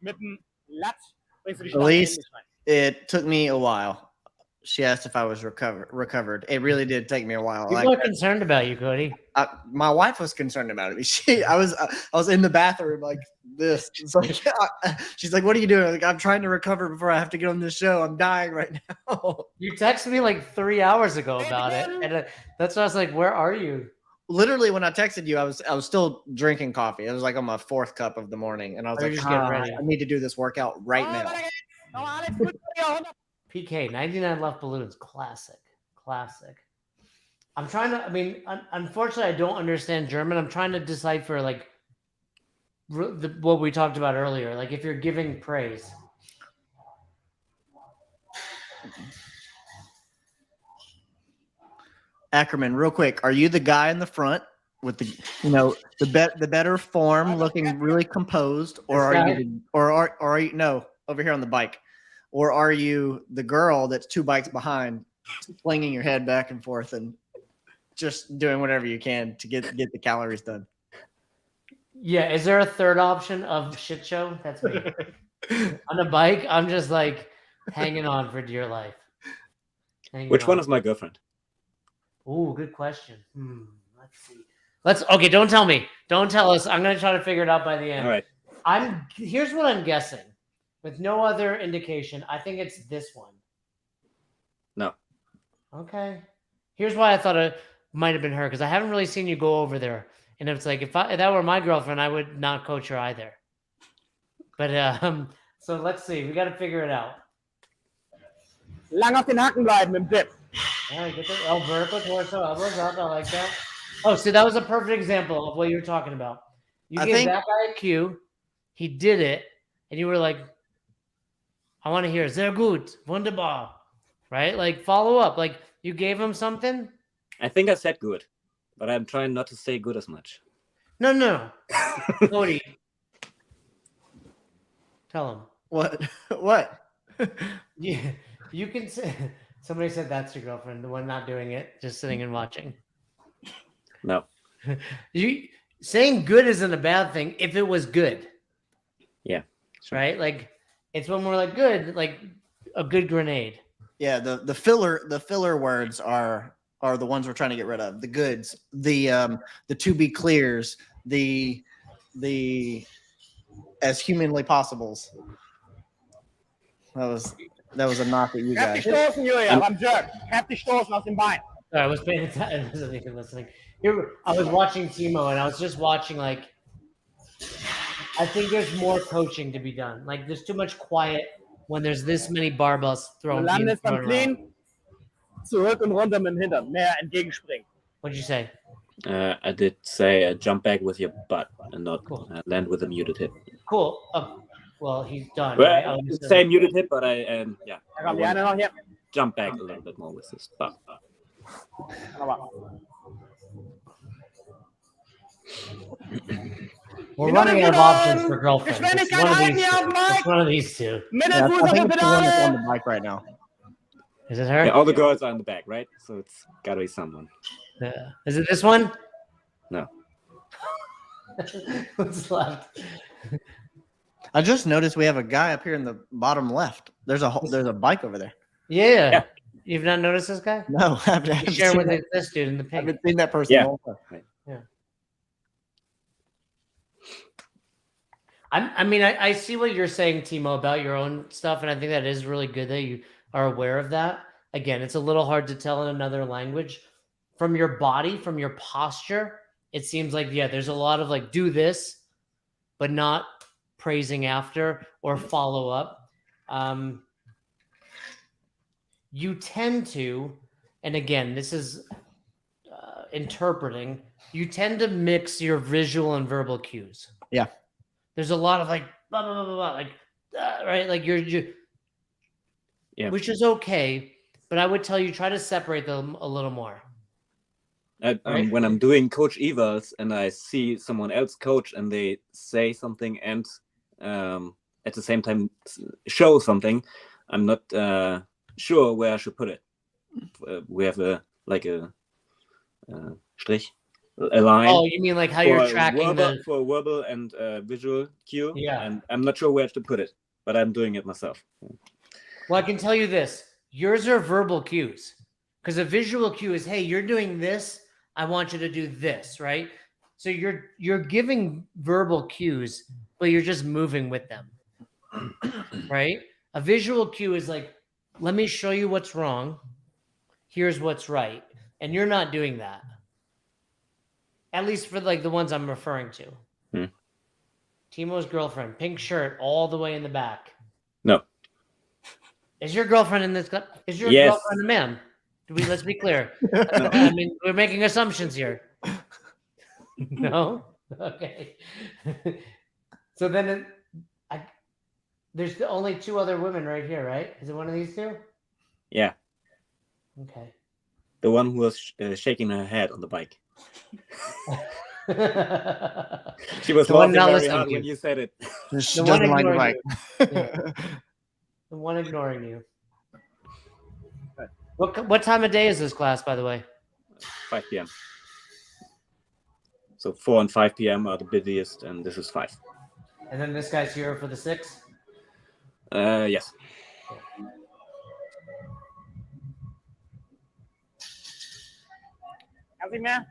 Mit dem Latz bringst du die At least it took me a while. She asked if I was recovered. It really did take me a while. People are concerned about you, Cody. My wife was concerned about it. I was in the bathroom like this. It's like, she's like, "What are you doing?" Like, I'm trying to recover before I have to get on this show. I'm dying right now. You texted me like 3 hours ago about it, and that's why I was like, "Where are you?" Literally, when I texted you, I was still drinking coffee. It was like on my 4th cup of the morning, and I was like, I need to do this workout right now. PK 99 Left Balloons, classic. I'm trying to. I mean, unfortunately, I don't understand German. I'm trying to decipher like what we talked about earlier. Like if you're giving praise. Ackerman, real quick, are you the guy in the front with the the better form, looking really composed, or are you no over here on the bike? or are you the girl that's 2 bikes behind, flinging your head back and forth and just doing whatever you can to get the calories done? Yeah, is there a third option of shit show? That's me. On a bike, I'm just like hanging on for dear life. Which one is my girlfriend? Oh, good question. Let's see. Okay, don't tell me. Don't tell us. I'm gonna try to figure it out by the end. All right. Here's what I'm guessing. With no other indication, I think it's this one. No. Okay. Here's why I thought it might have been her, because I haven't really seen you go over there. And it's like if that were my girlfriend, I would not coach her either. But so let's see. We got to figure it out. Lang auf den Haken bleiben im Dip. All right, get the vertical torso, elbows up. I like that. Oh, so that was a perfect example of what you were talking about. You gave that guy a cue. He did it, and you were like, "I want to hear sehr gut, wunderbar," right? Like follow up. Like you gave him something. I think I said good, but I'm trying not to say good as much. No. Cody, tell him. What? Yeah, you can say. Somebody said that's your girlfriend, the one not doing it, just sitting and watching. No. You saying good isn't a bad thing if it was good. Yeah. Sure. Right? Like it's when we're like good, like a good grenade. Yeah, the filler words are the ones we're trying to get rid of. The goods, the to be clears, the as humanly possibles. That was a knock at you guys. Heftig stoßen, Julia, beim Jerk. Heftig stoßen aus dem Bein. Sorry, I was paying attention. I wasn't even listening. I was watching Timo, and I was just watching. Like, I think there's more coaching to be done. Like, there's too much quiet when there's this many barbells thrown. Du landest beim Clean, zurück und runter mit dem Hintern. Mehr entgegenspringen. What'd you say? I did say jump back with your butt and not land with a muted hip. Cool. Well, he's done. Well, right? Same muted hip, but I jump back a little bit more with this butt. We're running out of options for girlfriends. It's one of these two. Yeah, I think it's the one that's on the bike right now. Is it her? Yeah, all the girls are in the back, right? So it's gotta be someone. Yeah. Is it this one? No. What's left? I just noticed we have a guy up here in the bottom left. There's a bike over there. Yeah. You've not noticed this guy? No, I haven't. Sharing with this dude in the I pink. haven't seen that person. Yeah. Right. Yeah. I mean, I see what you're saying, Timo, about your own stuff, and I think that is really good that you are aware of that. Again, it's a little hard to tell in another language. From your body, from your posture, it seems like, there's a lot of like, do this, but not praising after or follow up. You tend to, and again, this is interpreting, you tend to mix your visual and verbal cues. Yeah. There's a lot of like, blah, blah, blah, blah, blah, like, right? Like you're which is okay, but I would tell you, try to separate them a little more. When I'm doing coach evals and I see someone else coach and they say something and at the same time show something, I'm not sure where I should put it. We have a strich, a line. Oh, you mean like how you're tracking for verbal and visual cue? Yeah. And I'm not sure where to put it, but I'm doing it myself. Well, I can tell you this: yours are verbal cues, because a visual cue is, "Hey, you're doing this. I want you to do this," right? So you're giving verbal cues, but you're just moving with them, right? A visual cue is like, "Let me show you what's wrong. Here's what's right," and you're not doing that. At least for like the ones I'm referring to. Timo's girlfriend, pink shirt, all the way in the back. No. Is your girlfriend in this? Is your Yes. girlfriend a man? Let's be clear. I mean, we're making assumptions here. No? Okay. So then there's only two other women right here, right? Is it one of these two? Yeah. Okay. The one who was shaking her head on the bike. She was laughing very hard when you said it. She doesn't like the bike. Yeah. The one ignoring you. What time of day is this class, by the way? 5 p.m. So 4 and 5 p.m. are the busiest, and this is 5. And then this guy's here for the 6? Yes. Kannst nicht mehr?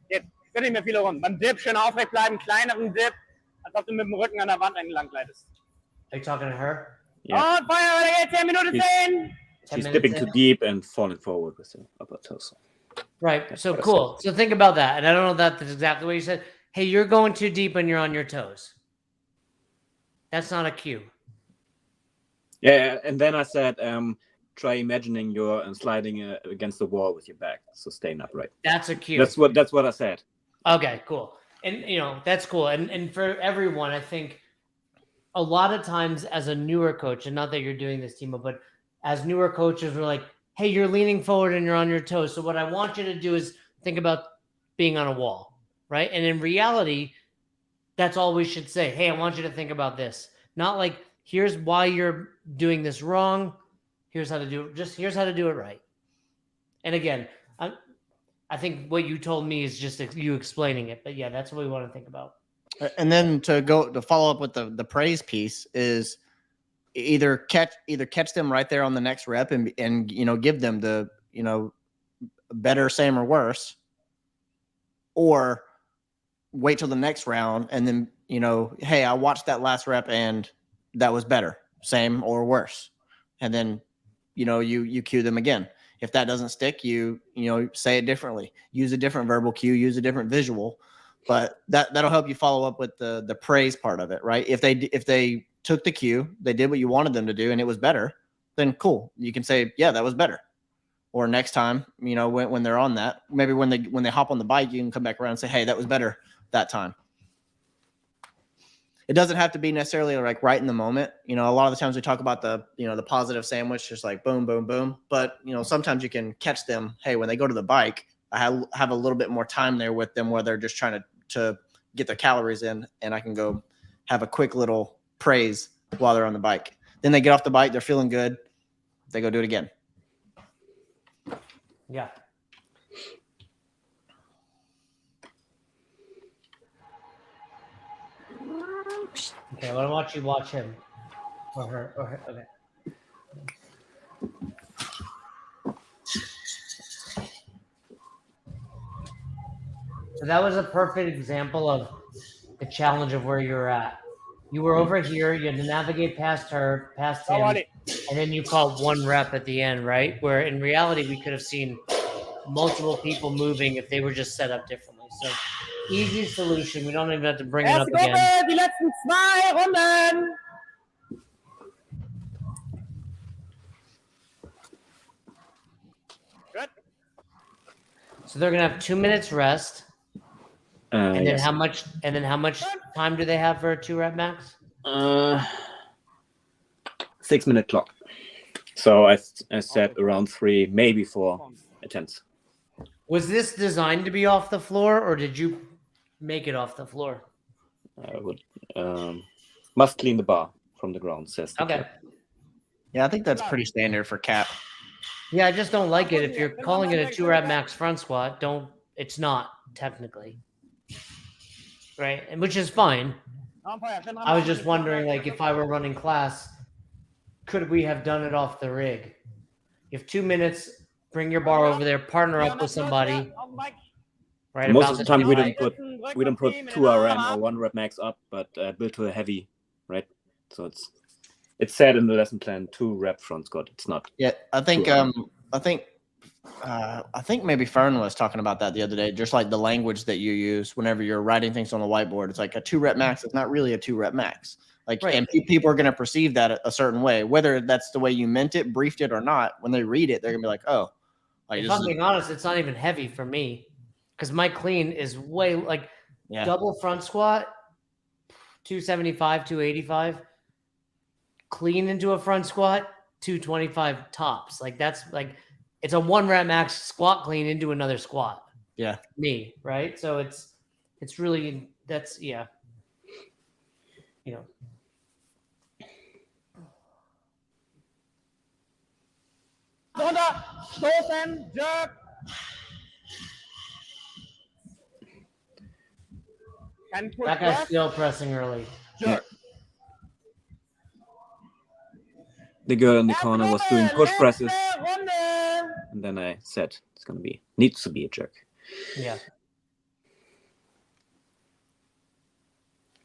Jetzt. Ich will nicht mehr viele Runden. Beim Dip schön aufrecht bleiben, kleineren Dip, als ob du mit dem Rücken an der Wand entlang gleitest. Are you talking to her? Yeah. Und Feuer, weiter geht's, 10 Minuten 10. She's dipping too deep and falling forward with the upper torso. Right. So cool. So think about that. And I don't know if that's exactly what you said. Hey, you're going too deep and you're on your toes. That's not a cue. Yeah, and then I said, try imagining you're sliding against the wall with your back, so staying upright. That's a cue. That's what I said. Okay, cool. And that's cool. And for everyone, I think a lot of times as a newer coach, and not that you're doing this, Timo, but as newer coaches, we're like, hey, you're leaning forward and you're on your toes. So what I want you to do is think about being on a wall, right? And in reality, that's all we should say. Hey, I want you to think about this. Not like, here's why you're doing this wrong. Here's how to do it. Just here's how to do it right. And again, I think what you told me is just you explaining it. But yeah, that's what we want to think about. And then to follow up with the praise piece is either catch them right there on the next rep and give them the better, same, or worse, or wait till the next round and then hey, I watched that last rep and that was better, same, or worse, and then you cue them again. If that doesn't stick, you say it differently, use a different verbal cue, use a different visual, but that'll help you follow up with the praise part of it, right? If they took the cue, they did what you wanted them to do, and it was better, then cool. You can say, yeah, that was better. Or next time, when they're on that, maybe when they hop on the bike, you can come back around and say, hey, that was better that time. It doesn't have to be necessarily like right in the moment. A lot of the times we talk about the positive sandwich, just like boom, boom, boom. But, sometimes you can catch them. Hey, when they go to the bike, I have a little bit more time there with them where they're just trying to get their calories in, and I can go have a quick little praise while they're on the bike. Then they get off the bike. They're feeling good. They go do it again. Yeah. Okay, well, I want you to watch him or her. Okay. So that was a perfect example of the challenge of where you're at. You were over here, you had to navigate past her, past him, and then you called one rep at the end, right? Where in reality, we could have seen multiple people moving if they were just set up differently. So easy solution. We don't even have to bring it up again. Die letzten 2 Runden. Good. So they're gonna have 2 minutes rest. And then yes. how much time do they have for a 2-rep max? 6-minute clock. So I said around 3, maybe 4 attempts. Was this designed to be off the floor, or did you make it off the floor? I would must clean the bar from the ground, says the Okay. cap. Yeah, I think that's pretty standard for cap. Yeah, I just don't like it. If you're calling it a 2-rep max front squat, it's not technically. Right, and which is fine. I was just wondering, like, if I were running class, could we have done it off the rig? You have 2 minutes, bring your bar over there, partner up with somebody. Right. Most of the time we don't put 2 RM or 1 rep max up, but build to a heavy, right? So it's said in the lesson plan 2-rep front squat. It's not. Yeah, I think maybe Fern was talking about that the other day, just like the language that you use whenever you're writing things on the whiteboard. It's like a 2-rep max. It's not really a 2-rep max. Like, right. And people are going to perceive that a certain way, whether that's the way you meant it, briefed it or not. When they read it, they're going to be like, oh. Like, if I'm being honest, it's not even heavy for me because my clean is way like double front squat, 275, 285, clean into a front squat, 225 tops. Like that's like, it's a 1-rep max squat clean into another squat. Yeah. Me, right? So it's really, that's, Stoßen, jerk. Kein push That guy's press, still pressing early. jerk. The girl in the Erste corner was Runde, doing push presses, letzte Runde. and then I said it's gonna be needs to be a jerk. Yeah.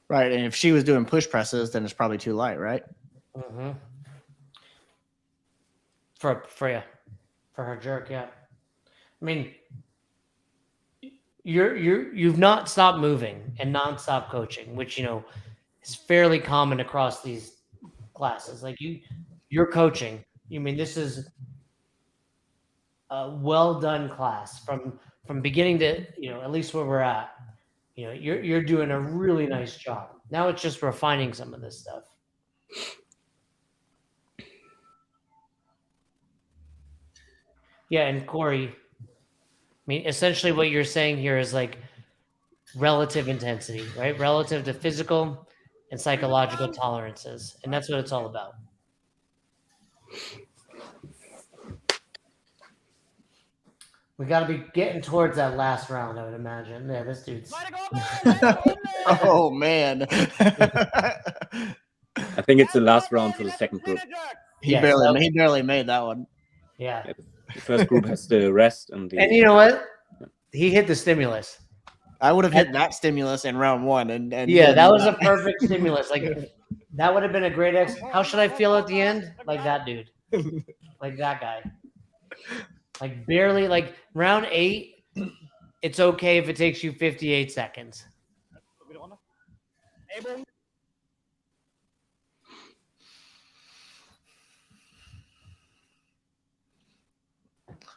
Right. And if she was doing push presses, then it's probably too light, right? Mm-hmm. For her jerk, yeah. I mean, you've not stopped moving and non-stop coaching, which is fairly common across these classes. Like you're coaching. You mean this is a well done class from beginning to at least where we're at. You're doing a really nice job. Now it's just refining some of this stuff. Yeah, and Corey, I mean, essentially what you're saying here is like relative intensity, right? Relative to physical and psychological tolerances. And that's what it's all about. We got to be getting towards that last round, I would imagine. Yeah, this dude's... Oh, man. I think it's the last round for the second group. He barely made that one. Yeah. The first group has the rest and the... And you know what? He hit the stimulus. I would have hit that stimulus in round one. And yeah, that was a perfect stimulus. Like, that would have been a great How should I feel at the end? Like that dude. Like that guy. Like barely, like round 8, it's okay if it takes you 58 seconds.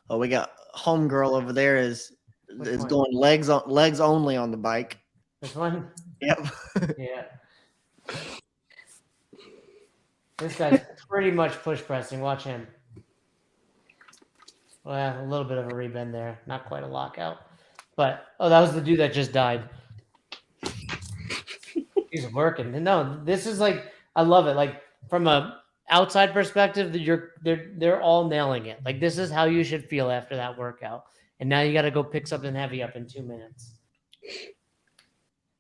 Oh, we got homegirl over there is going legs only on the bike. This one? Yep. Yeah. This guy's pretty much push pressing. Watch him. Well, a little bit of a rebend there. Not quite a lockout. But, that was the dude that just died. He's working. No, this is like, I love it. Like, from a outside perspective, they're all nailing it. Like, this is how you should feel after that workout. And now you got to go pick something heavy up in 2 minutes.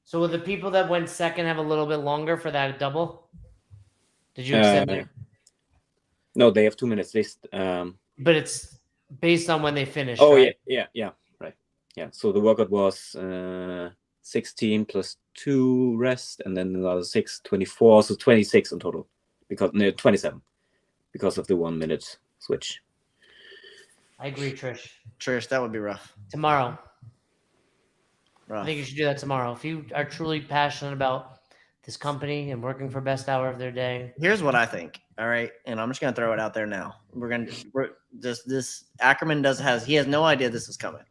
So will the people that went second have a little bit longer for that double? Did you extend it? No, they have 2 minutes. But it's based on when they finish. Oh, right? yeah, right. Yeah, so the workout was 16 plus 2 rest, and then another 6, 24, so 26 in total. 27, because of the 1 minute switch. I agree, Trish. Trish, that would be rough. Tomorrow. Rough. I think you should do that tomorrow. If you are truly passionate about this company and working for best hour of their day. Here's what I think. All right. And I'm just going to throw it out there now. This Ackerman he has no idea this is coming.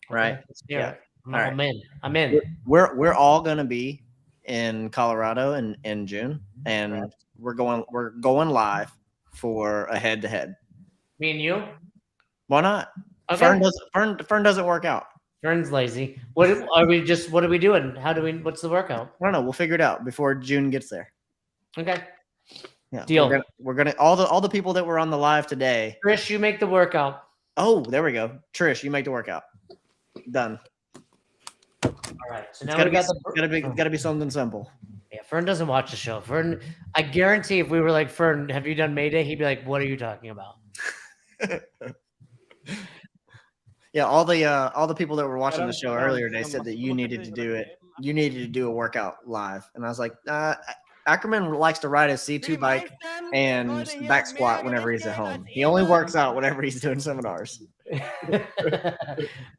Right. Okay, let's hear it. All I'm right. in. I'm in. We're all going to be in Colorado in June, and we're going live for a head to head. Me and you? Why not? Okay. Fern doesn't work out. Fern's lazy. What are we doing? What's the workout? I don't know. We'll figure it out before June gets there. Okay. Yeah. Deal. We're gonna all the people that were on the live today. Trish, you make the workout. Oh, there we go. Trish, you make the workout. Done. All right. So now gotta be something simple. Yeah, Fern doesn't watch the show. Fern, I guarantee if we were like, Fern, have you done Mayday? He'd be like, what are you talking about? Yeah, all the people that were watching the show earlier, they said that you needed to do it. You needed to do a workout live, and I was like, Ackerman likes to ride his C2 bike and back squat whenever he's at home. He only works out whenever he's doing seminars.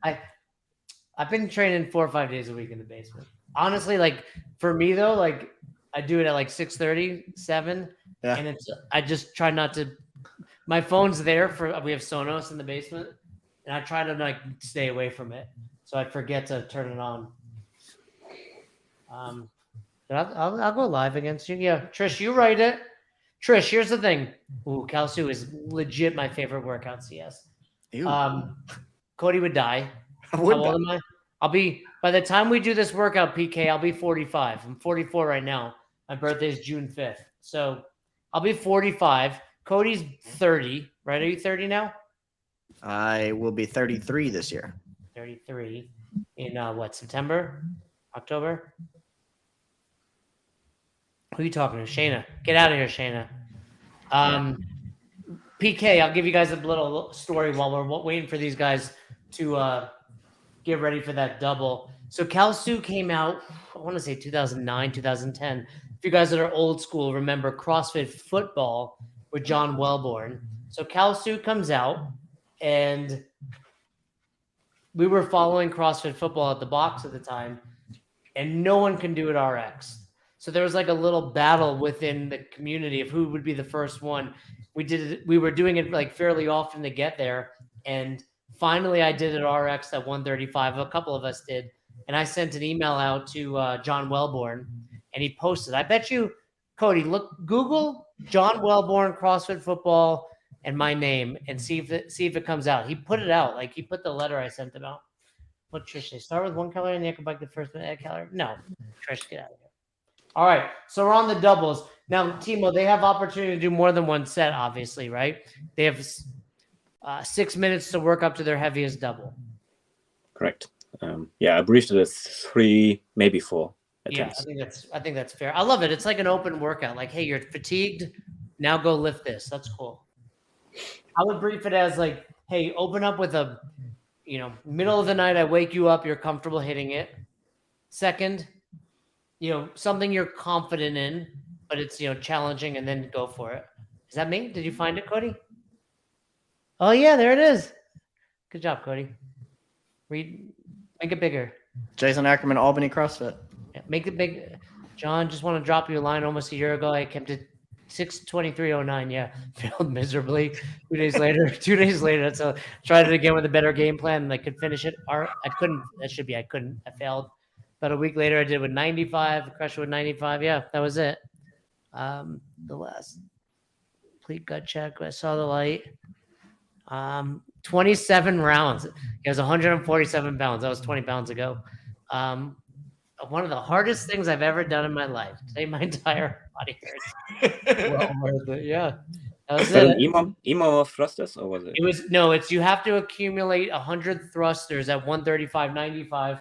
I've been training 4 or 5 days a week in the basement. Honestly, like for me though, like I do it at like 6:30, 7, and I just try not to. My phone's there we have Sonos in the basement. And I try to like stay away from it, so I forget to turn it on. But I'll go live against you. Yeah, Trish, you write it. Trish, here's the thing. Ooh, Kalsu is legit my favorite workout CS. Ew. Cody would die. I would How old am I? I'll be by the time we do this workout, PK. I'll be 45. I'm 44 right now. My birthday is June 5th, so I'll be 45. Cody's 30. Right? Are you 30 now? I will be 33 this year. 33 in what, September, October? Who are you talking to? Shayna. Get out of here, Shayna. PK, I'll give you guys a little story while we're waiting for these guys to get ready for that double. So Cal Sue came out, I want to say 2009, 2010. If you guys that are old school remember CrossFit football with John Wellborn. So Cal Sue comes out, and we were following CrossFit football at the box at the time, and no one can do it RX. So there was like a little battle within the community of who would be the first one. We were doing it like fairly often to get there, and finally I did it RX at 135. A couple of us did, and I sent an email out to John Wellborn, and he posted. I bet you, Cody, Google John Wellborn CrossFit football and my name, and see if it comes out. He put it out, like he put the letter I sent him out. What Trish say? Start with 1 calorie and then come back to the first minute calorie. No, Trish, get out of here. All right, so we're on the doubles now. Timo, they have opportunity to do more than one set, obviously, right? They have 6 minutes to work up to their heaviest double. Correct. I briefed it as 3, maybe 4 attempts. Yeah, I think that's fair. I love it. It's like an open workout. Like, hey, you're fatigued. Now go lift this. That's cool. I would brief it as like, hey, open up with a, middle of the night, I wake you up, you're comfortable hitting it. Second, something you're confident in, but it's, challenging, and then go for it. Is that me? Did you find it, Cody? Oh, yeah, there it is. Good job, Cody. Make it bigger. Jason Ackerman, Albany CrossFit. Yeah, make it big. John, just want to drop you a line. Almost a year ago, I kept it 6:23:09. Yeah, failed miserably. 2 days later, so tried it again with a better game plan, and I could finish it. I couldn't. I couldn't. I failed. About a week later, I did it with 95. Crushed it with 95. Yeah, that was it. The last complete gut check. I saw the light. 27 rounds. It was 147 pounds. That was 20 pounds ago. One of the hardest things I've ever done in my life. Today, my entire body hurts. Well worth it. Yeah. That was it. Emo thrusters, or was it? It's you have to accumulate 100 thrusters at 135.95,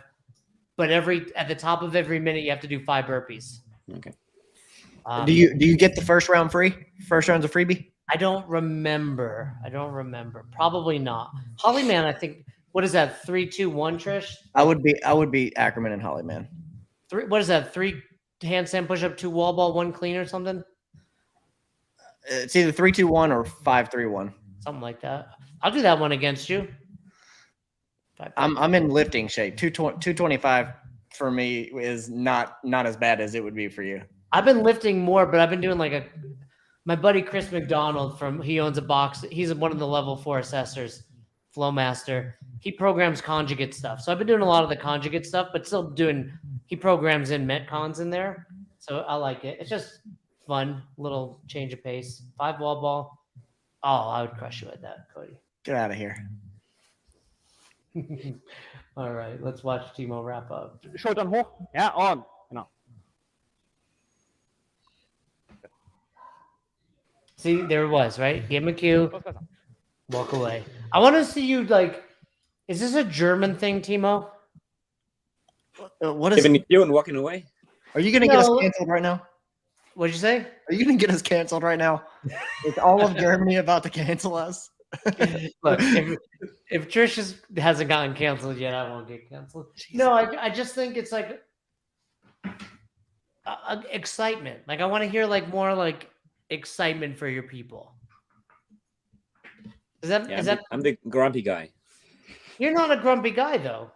but at the top of every minute you have to do 5 burpees. Okay. Do you get the first round free? First round's a freebie? I don't remember. Probably not. Hollyman, I think. What is that? 3, 2, 1, Trish? I would be Ackerman and Hollyman. What is that? 3 handstand push-up, 2 wall ball, 1 clean, or something? It's either 3-2-1 or 5-3-1. Something like that. I'll do that one against you. I'm in lifting shape. 225 for me is not as bad as it would be for you. I've been lifting more, but I've been doing my buddy Chris McDonald he owns a box. He's one of the level 4 assessors, Flowmaster. He programs conjugate stuff. So I've been doing a lot of the conjugate stuff, but still he programs in Metcons in there. So I like it. It's just fun, little change of pace. 5 wall ball. Oh, I would crush you at that, Cody. Get out of here. All right, let's watch Timo wrap up. Schultern hoch. Ja, und. Genau. See, there it was, right? Give him a cue. Walk away. I want to see you is this a German thing, Timo? What is giving a cue and walking away? Are you going to get us canceled right now? What'd you say? Are you going to get us canceled right now? Is all of Germany about to cancel us? Look, if Trish hasn't gotten canceled yet, I won't get canceled. No, I just think it's like excitement. Like I want to hear more excitement for your people. I'm the grumpy guy. You're not a grumpy guy, though.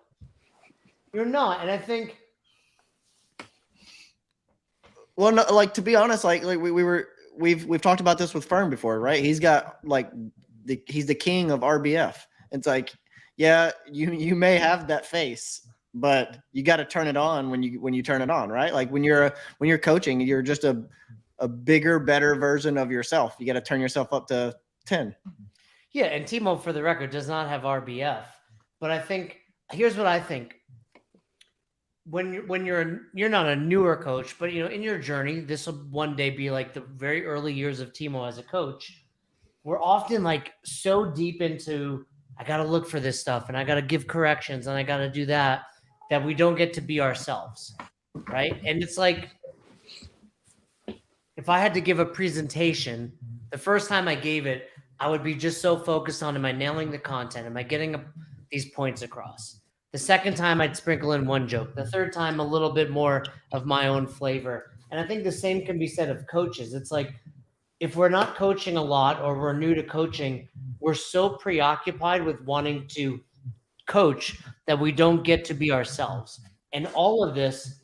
You're not, and I think. Well, no, to be honest, we've talked about this with Fern before, right? He's got he's the king of RBF. It's you may have that face, but you got to turn it on when you turn it on, right? Like when you're coaching, you're just a bigger, better version of yourself. You got to turn yourself up to 10. Yeah, and Timo, for the record, does not have RBF. But I think here's what I think. When you're not a newer coach, but in your journey, this will one day be like the very early years of Timo as a coach. We're often so deep into I got to look for this stuff and I got to give corrections and I got to do that we don't get to be ourselves, right? And it's like, if I had to give a presentation, the first time I gave it, I would be just so focused on, am I nailing the content? Am I getting these points across? The second time I'd sprinkle in one joke. The third time, a little bit more of my own flavor. And I think the same can be said of coaches. It's like, if we're not coaching a lot or we're new to coaching, we're so preoccupied with wanting to coach that we don't get to be ourselves. And all of this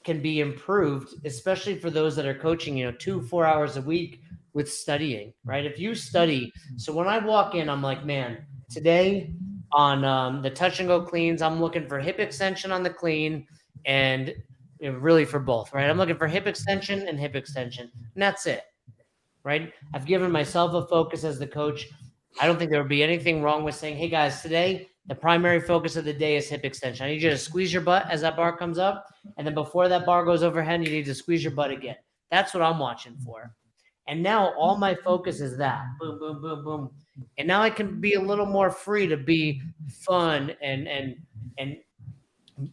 can be improved, especially for those that are coaching, 2-4 hours a week with studying, right? If you study, so when I walk in, I'm like, man, today on the touch and go cleans, I'm looking for hip extension on the clean and really for both, right? I'm looking for hip extension and hip extension, and that's it, right? I've given myself a focus as the coach. I don't think there would be anything wrong with saying, hey guys, today, the primary focus of the day is hip extension. I need you to squeeze your butt as that bar comes up. And then before that bar goes overhead, you need to squeeze your butt again. That's what I'm watching for. And now all my focus is that. Boom, boom, boom, boom. And now I can be a little more free to be fun and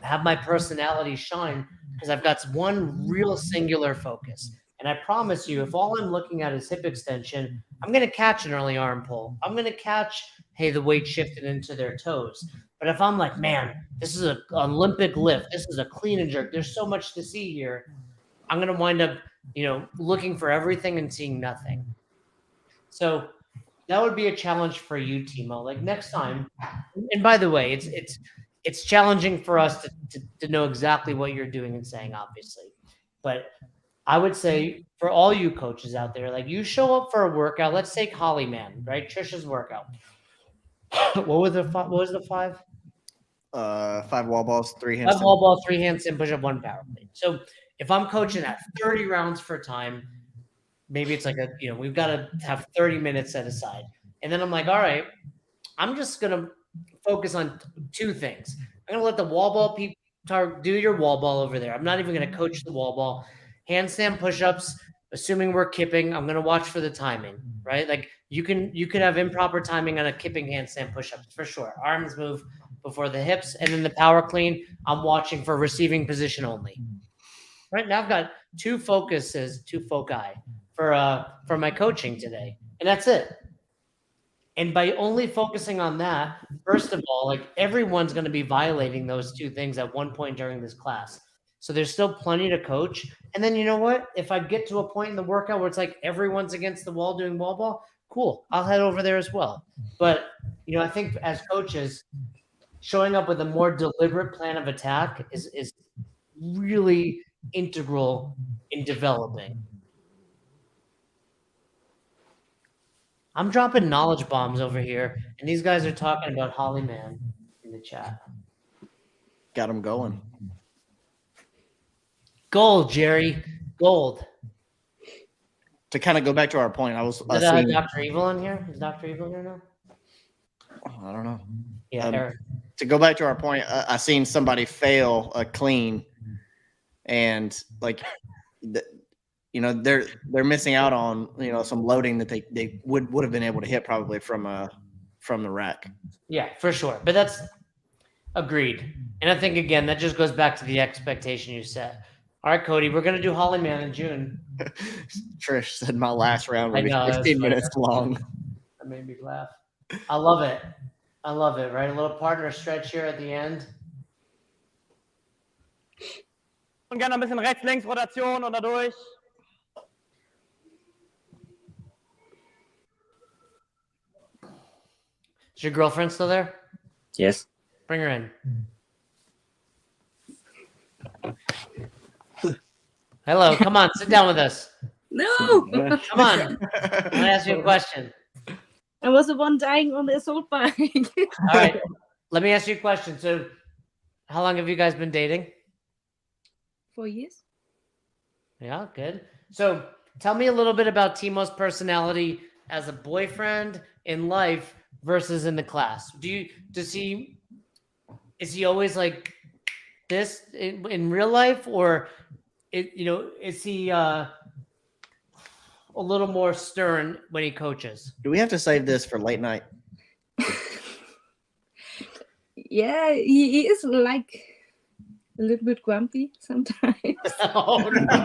have my personality shine because I've got one real singular focus. And I promise you, if all I'm looking at is hip extension, I'm going to catch an early arm pull. I'm going to catch, hey, the weight shifted into their toes. But if I'm like, man, this is an Olympic lift, this is a clean and jerk, there's so much to see here, I'm going to wind up, looking for everything and seeing nothing. So that would be a challenge for you, Timo. Like next time, and by the way, it's challenging for us to know exactly what you're doing and saying, obviously. But I would say for all you coaches out there, like you show up for a workout. Let's take Holly Man, right? Trisha's workout. What was the 5? 5 wall balls, 3 handstand. 5 wall balls, 3 handstand push-up, 1 power clean. So if I'm coaching at 30 rounds for time, maybe it's like we've got to have 30 minutes set aside. And then I'm like, all right, I'm just going to focus on 2 things. I'm going to let the wall ball people do your wall ball over there. I'm not even going to coach the wall ball. Handstand push-ups, assuming we're kipping, I'm going to watch for the timing, right? Like you could have improper timing on a kipping handstand push-ups for sure. Arms move before the hips, and then the power clean, I'm watching for receiving position only. Right now I've got 2 foci for my coaching today, and that's it. And by only focusing on that, first of all, like everyone's going to be violating those 2 things at one point during this class. So there's still plenty to coach. And then you know what? If I get to a point in the workout where it's like everyone's against the wall doing wall ball, cool. I'll head over there as well. But, I think as coaches, showing up with a more deliberate plan of attack is really integral in developing. I'm dropping knowledge bombs over here, and these guys are talking about Holly Man in the chat. Got them going. Gold, Jerry. Gold. To kind of go back to our point, I was seeing Dr. Evil in here? Is Dr. Evil here now? I don't know. Yeah, Eric. To go back to our point, I seen somebody fail a clean, and like, they're missing out on some loading that they would have been able to hit probably from the rack. Yeah, for sure. But that's agreed. And I think again that just goes back to the expectation you set. All right, Cody, we're gonna do Holly Man in June. Trish said my last round would be 15 minutes long. That made me laugh. I love it. Right? A little partner stretch here at the end. Und gerne ein bisschen Rechts-Links-Rotation und dadurch. Is your girlfriend still there? Yes. Bring her in. Hello, come on, sit down with us. No, Come on. I'm gonna ask you a question. I was the one dying on the assault bike. All right, let me ask you a question. So, how long have you guys been dating? 4 years. Yeah, good. So, tell me a little bit about Timo's personality as a boyfriend in life versus in the class. Is he always like this in real life, or is he a little more stern when he coaches? Do we have to save this for late night? Yeah, he is like a little bit grumpy sometimes. Oh, no.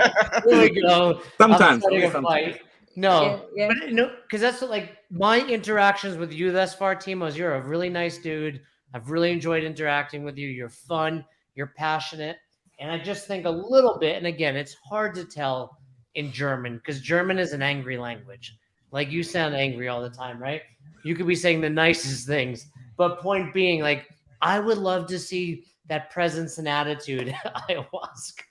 Here we go. Sometimes, I'm only starting a sometimes. fight. No, Yeah. but no, because that's like my interactions with you thus far, Timo. Is you're a really nice dude. I've really enjoyed interacting with you. You're fun. You're passionate, and I just think a little bit. And again, it's hard to tell in German because German is an angry language. Like you sound angry all the time, right? You could be saying the nicest things, but point being, like I would love to see that presence and attitude at ayahuasca.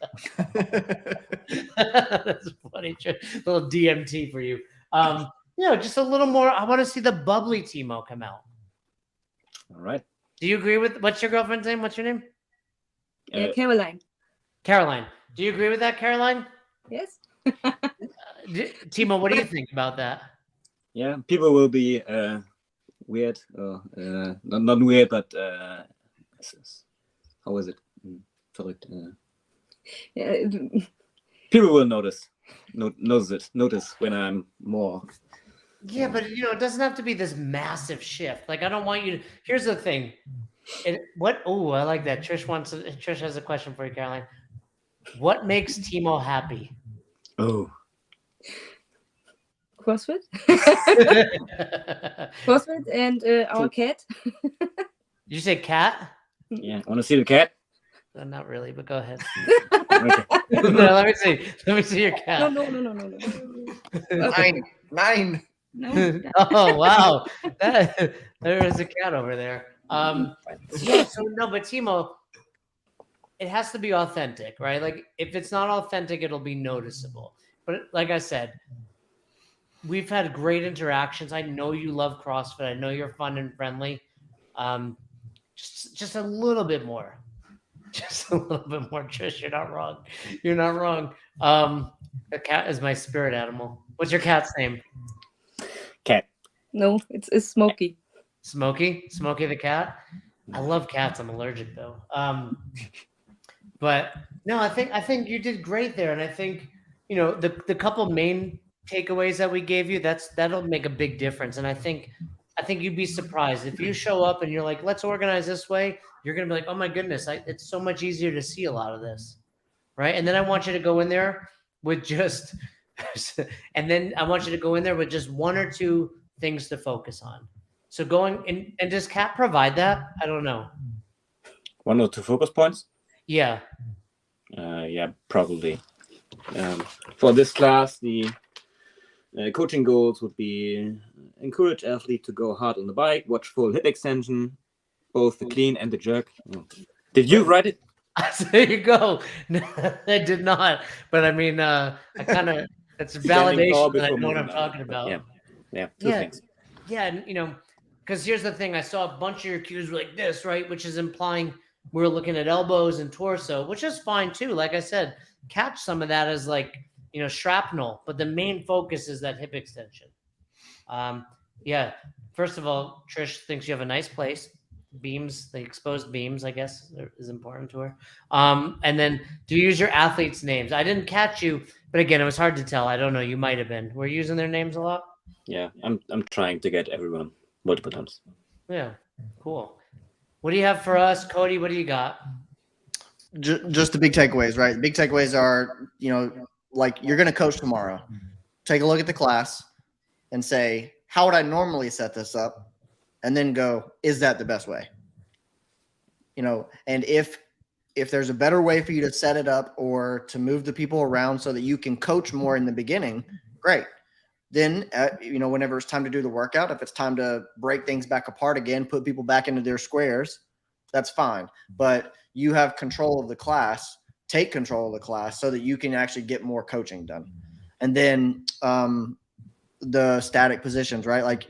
That's funny. Little DMT for you. Just a little more. I want to see the bubbly Timo come out. All right. Do you agree with what's your girlfriend's name? What's your name? Yeah, Caroline. Caroline. Do you agree with that, Caroline? Yes. Timo, what do you think about that? Yeah, people will be weird, not weird, but how is it? Verrückt. Yeah, People will notice when I'm more. Yeah, but it doesn't have to be this massive shift. Like I don't want you to. Here's the thing. Oh, I like that. Trish has a question for you, Caroline. What makes Timo happy? Oh, CrossFit. CrossFit and our cat. Did you say cat? yeah. Want to see the cat? Not really, but go ahead. Okay. No, let me see. Let me see your cat. No. Nine. No. Oh wow, there is a cat over there. Yeah. So no, but Timo, it has to be authentic, right? Like if it's not authentic, it'll be noticeable. But like I said, we've had great interactions. I know you love CrossFit. I know you're fun and friendly. Just a little bit more. Just a little bit more, Trish. You're not wrong. You're not wrong. The cat is my spirit animal. What's your cat's name? Cat. No, it's Smokey. Smokey the cat. I love cats. I'm allergic though. But no, I think you did great there, and I think the couple main takeaways that we gave you that'll make a big difference. And I think you'd be surprised if you show up and you're like, let's organize this way. You're gonna be like, oh my goodness, it's so much easier to see a lot of this, right? And then I want you to go in there with just, and then I want you to go in there with just one or two things to focus on. So going and does Kat provide that? I don't know. 1 or 2 focus points? Yeah. Yeah, probably. For this class, the coaching goals would be encourage athlete to go hard on the bike, watch full hip extension, both the clean and the jerk. Did you write it? There you go. No, I did not. But I mean, I kind of, it's validation that I know what I'm talking about. Yeah, two things. Yeah, and because here's the thing. I saw a bunch of your cues like this, right? Which is implying we're looking at elbows and torso, which is fine too. Like I said, catch some of that as like, shrapnel, but the main focus is that hip extension. Yeah. First of all, Trish thinks you have a nice place. Beams, the exposed beams, I guess, is important to her. And then do you use your athletes' names? I didn't catch you, but again, it was hard to tell. I don't know. You might have been. We're using their names a lot. Yeah, I'm trying to get everyone multiple times. Yeah, cool. What do you have for us, Cody? What do you got? Just the big takeaways, right? The big takeaways are, like you're going to coach tomorrow. Take a look at the class and say, how would I normally set this up? And then go, is that the best way? And if there's a better way for you to set it up or to move the people around so that you can coach more in the beginning, great. Then, whenever it's time to do the workout, if it's time to break things back apart again, put people back into their squares, that's fine. But you have control of the class, take control of the class so that you can actually get more coaching done. And then the static positions, right? Like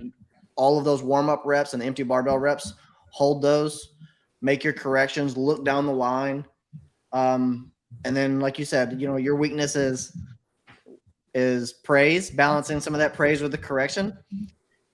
all of those warm-up reps and the empty barbell reps, hold those, make your corrections, look down the line. And then, like you said, your weakness is praise, balancing some of that praise with the correction.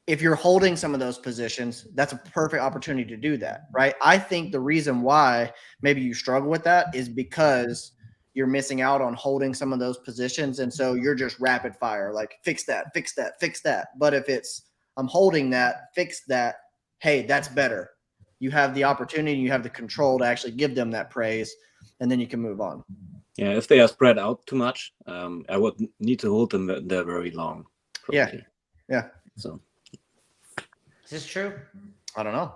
If you're holding some of those positions, that's a perfect opportunity to do that, right? I think the reason why maybe you struggle with that is because you're missing out on holding some of those positions. And so you're just rapid fire, like fix that, fix that, fix that. But if it's, I'm holding that, fix that, hey, that's better. you have the opportunity, you have the control to actually give them that praise, and then you can move on. Yeah, if they are spread out too much, I would need to hold them there very long. Probably. Yeah. So Is this true? I don't know.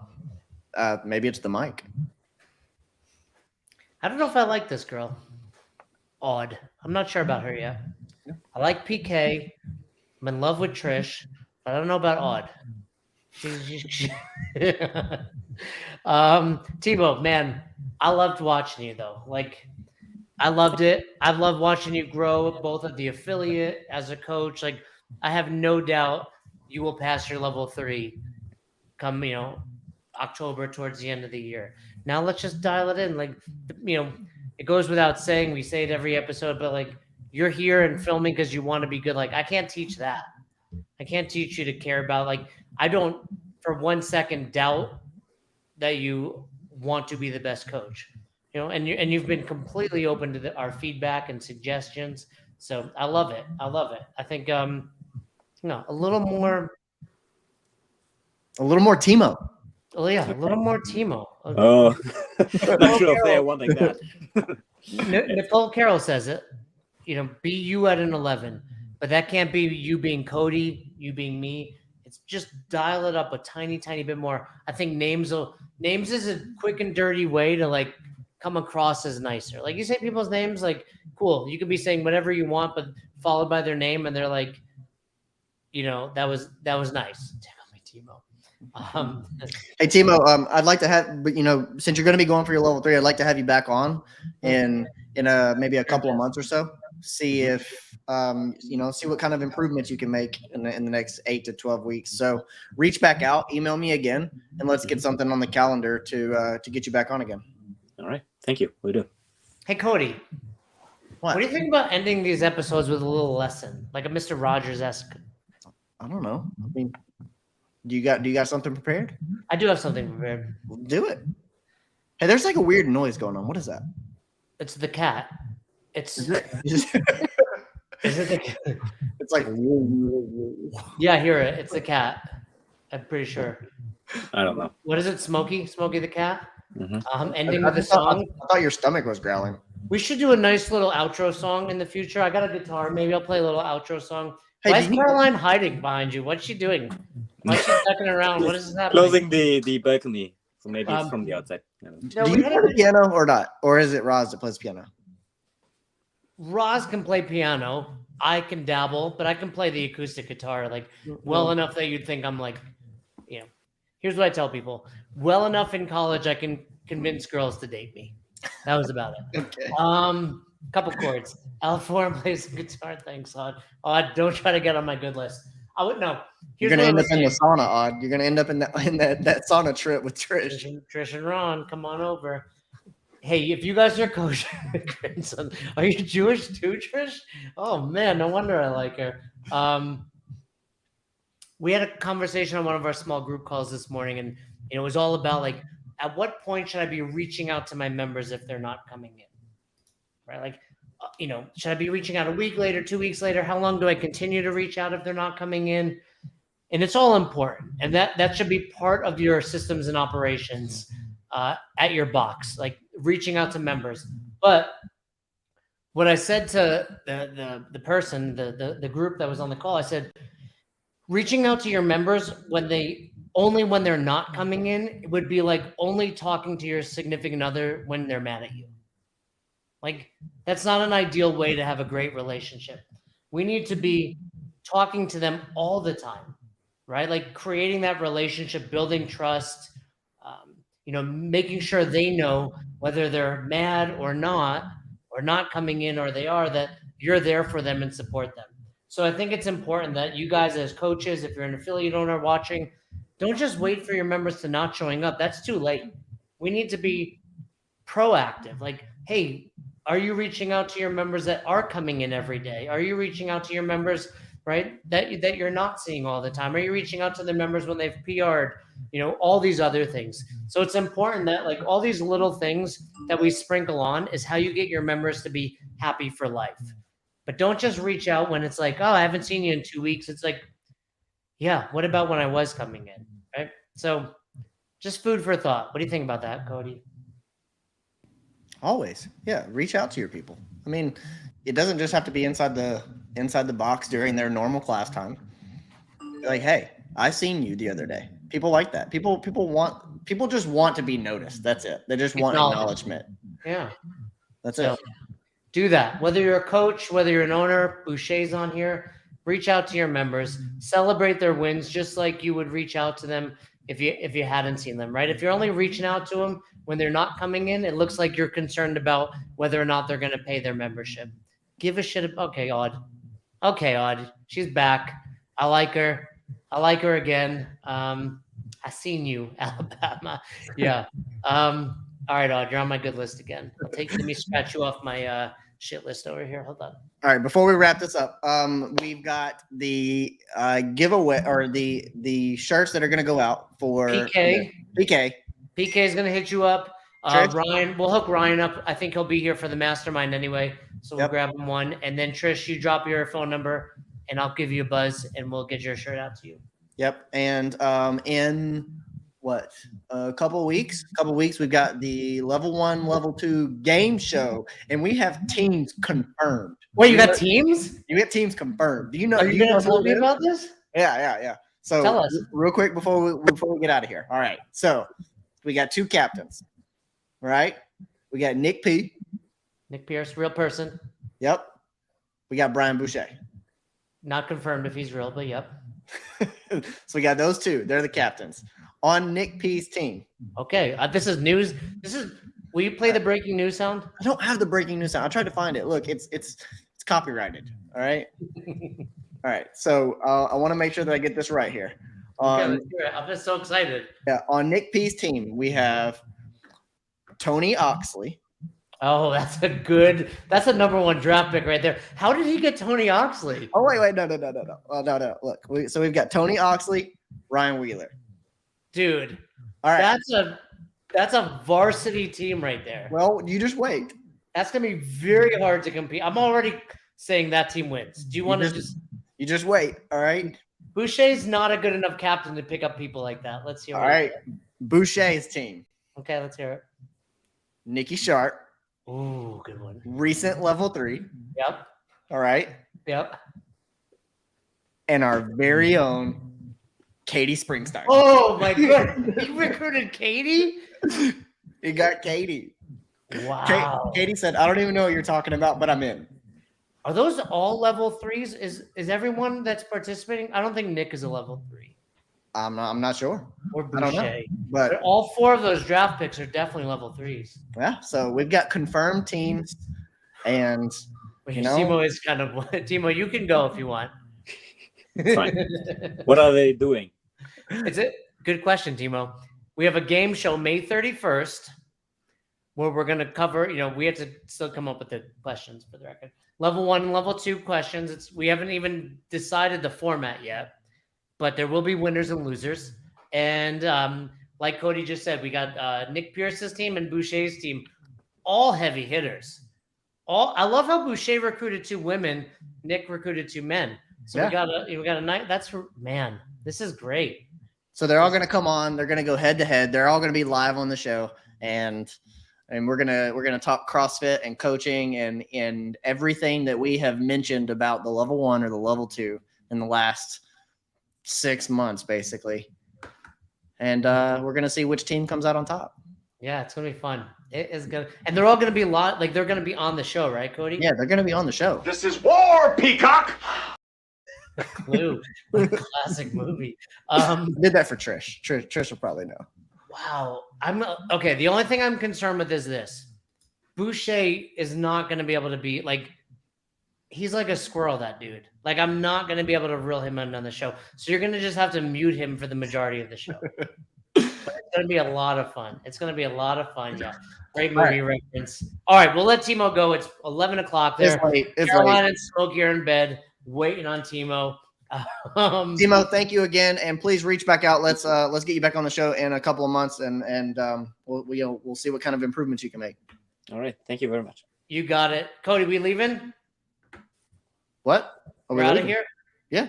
Maybe it's the mic. I don't know if I like this girl. Odd. I'm not sure about her yet. I like PK. I'm in love with Trish, but I don't know about Odd. Timo, man, I loved watching you though. Like, I loved it. I've loved watching you grow, both at the affiliate as a coach. Like, I have no doubt you will pass your level 3 come, October towards the end of the year. Now let's just dial it in. Like, it goes without saying. We say it every episode, but like, you're here and filming because you want to be good. Like, I can't teach that. I can't teach you to care about, like, I don't for 1 second doubt that you want to be the best coach, and you've been completely open to our feedback and suggestions. So I love it. I think, a little more Timo. Oh yeah, a little more Timo. oh, not sure if they are wanting that. Nicole Carroll says it. Be you at an 11, but that can't be you being Cody, you being me. It's just dial it up a tiny bit more. I think names is a quick and dirty way to like come across as nicer. Like, you say people's names, like, cool. You could be saying whatever you want, but followed by their name, and they're like, that was nice. Tell me, Timo. Hey Timo, I'd like to have, but since you're going to be going for your level 3, I'd like to have you back on in maybe a couple of months or so. See if see what kind of improvements you can make in the next 8 to 12 weeks. So reach back out, email me again, and let's get something on the calendar to get you back on again. All right, thank you. We do. Hey Cody, What do you think about ending these episodes with a little lesson, like a Mr. Rogers-esque? I don't know. I mean, do you got something prepared? I do have something prepared. Do it. Hey, there's like a weird noise going on. What is that? It's the cat. It's Is it it's like yeah, I hear it. It's the cat. I'm pretty sure. I don't know. What is it? Smokey the cat. Mhm. Ending with the song. I thought your stomach was growling. We should do a nice little outro song in the future. I got a guitar. Maybe I'll play a little outro song. Hey, Why is Caroline hiding behind you? What's she doing? Why is she ducking around? What is happening? Closing the balcony, so maybe it's from the outside. I don't know. No, Do you play the piano or not? Or is it Roz that plays piano? Roz can play piano. I can dabble, but I can play the acoustic guitar like well enough that you'd think I'm like, here's what I tell people. Well enough in college, I can convince girls to date me. That was about it. Okay. Couple chords. Al4 plays the guitar. Thanks, Odd. Odd, don't try to get on my good list. I would no. You're gonna end up in the sauna, Odd. You're gonna end up in that sauna trip with Trish. Trish and Ron, come on over. Hey, if you guys are coaching grandson, are you Jewish too, Trish? Oh man, no wonder I like her. We had a conversation on one of our small group calls this morning, and it was all about like, at what point should I be reaching out to my members if they're not coming in? Right? Like, should I be reaching out a week later, 2 weeks later? How long do I continue to reach out if they're not coming in? And it's all important. And that should be part of your systems and operations at your box, like reaching out to members. But what I said to the person, the group that was on the call, I said, reaching out to your members when they're not coming in, it would be like only talking to your significant other when they're mad at you. Like, that's not an ideal way to have a great relationship. We need to be talking to them all the time, right? Like creating that relationship, building trust, making sure they know whether they're mad or not coming in, or they are, that you're there for them and support them. So I think it's important that you guys as coaches, if you're an affiliate owner watching, don't just wait for your members to not showing up. That's too late. We need to be proactive. Like, hey, are you reaching out to your members that are coming in every day? Are you reaching out to your members, right, that you're not seeing all the time? Are you reaching out to the members when they've PR'd? All these other things. So it's important that like all these little things that we sprinkle on is how you get your members to be happy for life. But don't just reach out when it's like, oh, I haven't seen you in 2 weeks. It's like, yeah, what about when I was coming in, right? So Just food for thought. What do you think about that, Cody? Always. Yeah. Reach out to your people. I mean, it doesn't just have to be inside the box during their normal class time. Like, hey, I seen you the other day. People like that. People just want to be noticed. That's it. They just want acknowledgement. Yeah. That's So, it. do that. Whether you're a coach, whether you're an owner, Boucher's on here, reach out to your members, celebrate their wins just like you would reach out to them if you hadn't seen them, right? If you're only reaching out to them when they're not coming in, it looks like you're concerned about whether or not they're going to pay their membership. Give a shit. Okay, Odd. She's back. I like her. Again. I seen you, Alabama. Yeah. All right, Odd, you're on my good list again. Let me scratch you off my shit list over here. Hold on. All right, before we wrap this up, we've got the giveaway or the shirts that are going to go out for PK. PK is going to hit you up. Ryan, we'll hook Ryan up. I think he'll be here for the mastermind anyway, so we'll grab him one. And then Trish, you drop your phone number, and I'll give you a buzz, and we'll get your shirt out to you. Yep. And in a couple weeks, we've got the level 1, level 2 game show, and we have teams confirmed. Wait, you got teams? You get teams confirmed. Do you know? Are you going to tell me about this? Yeah. So tell us real quick before we get out of here. All right. So we got 2 captains, right? We got Nick P. Nick Pierce, real person. Yep. We got Brian Boucher. Not confirmed if he's real, but yep. So we got those 2. They're the captains on Nick P's team. Okay. This is news. Will you play the breaking news sound? I don't have the breaking news sound. I tried to find it. Look, it's copyrighted. All right. All right. So I want to make sure that I get this right here. Okay, let's hear it. I'm just so excited. Yeah. On Nick P's team, we have Tony Oxley. Oh, that's a number 1 draft pick right there. How did he get Tony Oxley? Oh, wait, no. No. Look, so we've got Tony Oxley, Ryan Wheeler. Dude, all right. That's a varsity team right there. Well, you just wait. That's gonna be very hard to compete. I'm already saying that team wins. Do you want to just? You just wait. All right. Boucher's not a good enough captain to pick up people like that. Let's hear. All right. Boucher's team. Okay, let's hear it. Nikki Sharp. Ooh, good one. Recent level 3. Yep. All right. Yep. And our very own Katie Springstein. Oh my god! He recruited Katie? He got Katie. Wow. Katie said, I don't even know what you're talking about, but I'm in. Are those all level 3s? Is everyone that's participating? I don't think Nick is a level 3. I'm not sure. Or Boucher. I don't know. But all 4 of those draft picks are definitely level 3s. Yeah. So we've got confirmed teams, and Timo is kind of Timo. You can go if you want. Fine. What are they doing? It's a good question, Timo. We have a game show May 31st where we're going to cover, we have to still come up with the questions for the record. Level 1 and level 2 questions. We haven't even decided the format yet, but there will be winners and losers. And like Cody just said, we got Nick Pierce's team and Boucher's team, all heavy hitters. I love how Boucher recruited 2 women, Nick recruited 2 men. So we got a night. This is great. So they're all going to come on. They're going to go head to head. They're all going to be live on the show, and we're gonna talk CrossFit and coaching and everything that we have mentioned about the level 1 or the level 2 in the last 6 months, basically. And we're going to see which team comes out on top. Yeah, it's going to be fun. It is going to, and they're all going to be they're going to be on the show, right, Cody? Yeah, they're going to be on the show. This is war, Peacock. Clue, classic movie. Did that for Trish. Trish will probably know. Wow. Okay. The only thing I'm concerned with is this. Boucher is not going to be able to be he's like a squirrel, that dude. I'm not going to be able to reel him in on the show. So you're going to just have to mute him for the majority of the show. But it's going to be a lot of fun. Yeah. Great movie reference. All right. We'll let Timo go. It's 11 o'clock there. It's Caroline late. and Smoke here in bed waiting on Timo. Timo, thank you again, and please reach back out. Let's get you back on the show in a couple of months, and we'll see what kind of improvements you can make. All right, thank you very much. You got it, Cody. We leaving? What? We're out of here. Yeah.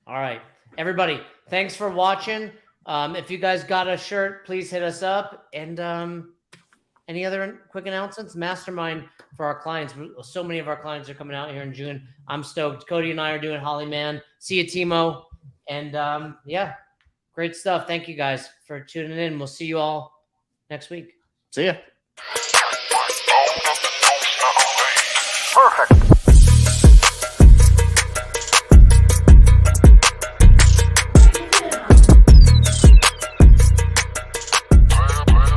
All right, everybody. Thanks for watching. If you guys got a shirt, please hit us up. And any other quick announcements? Mastermind for our clients. So many of our clients are coming out here in June. I'm stoked. Cody and I are doing Holly Man. See you, Timo. And yeah, great stuff. Thank you guys for tuning in. We'll see you all next week. See ya.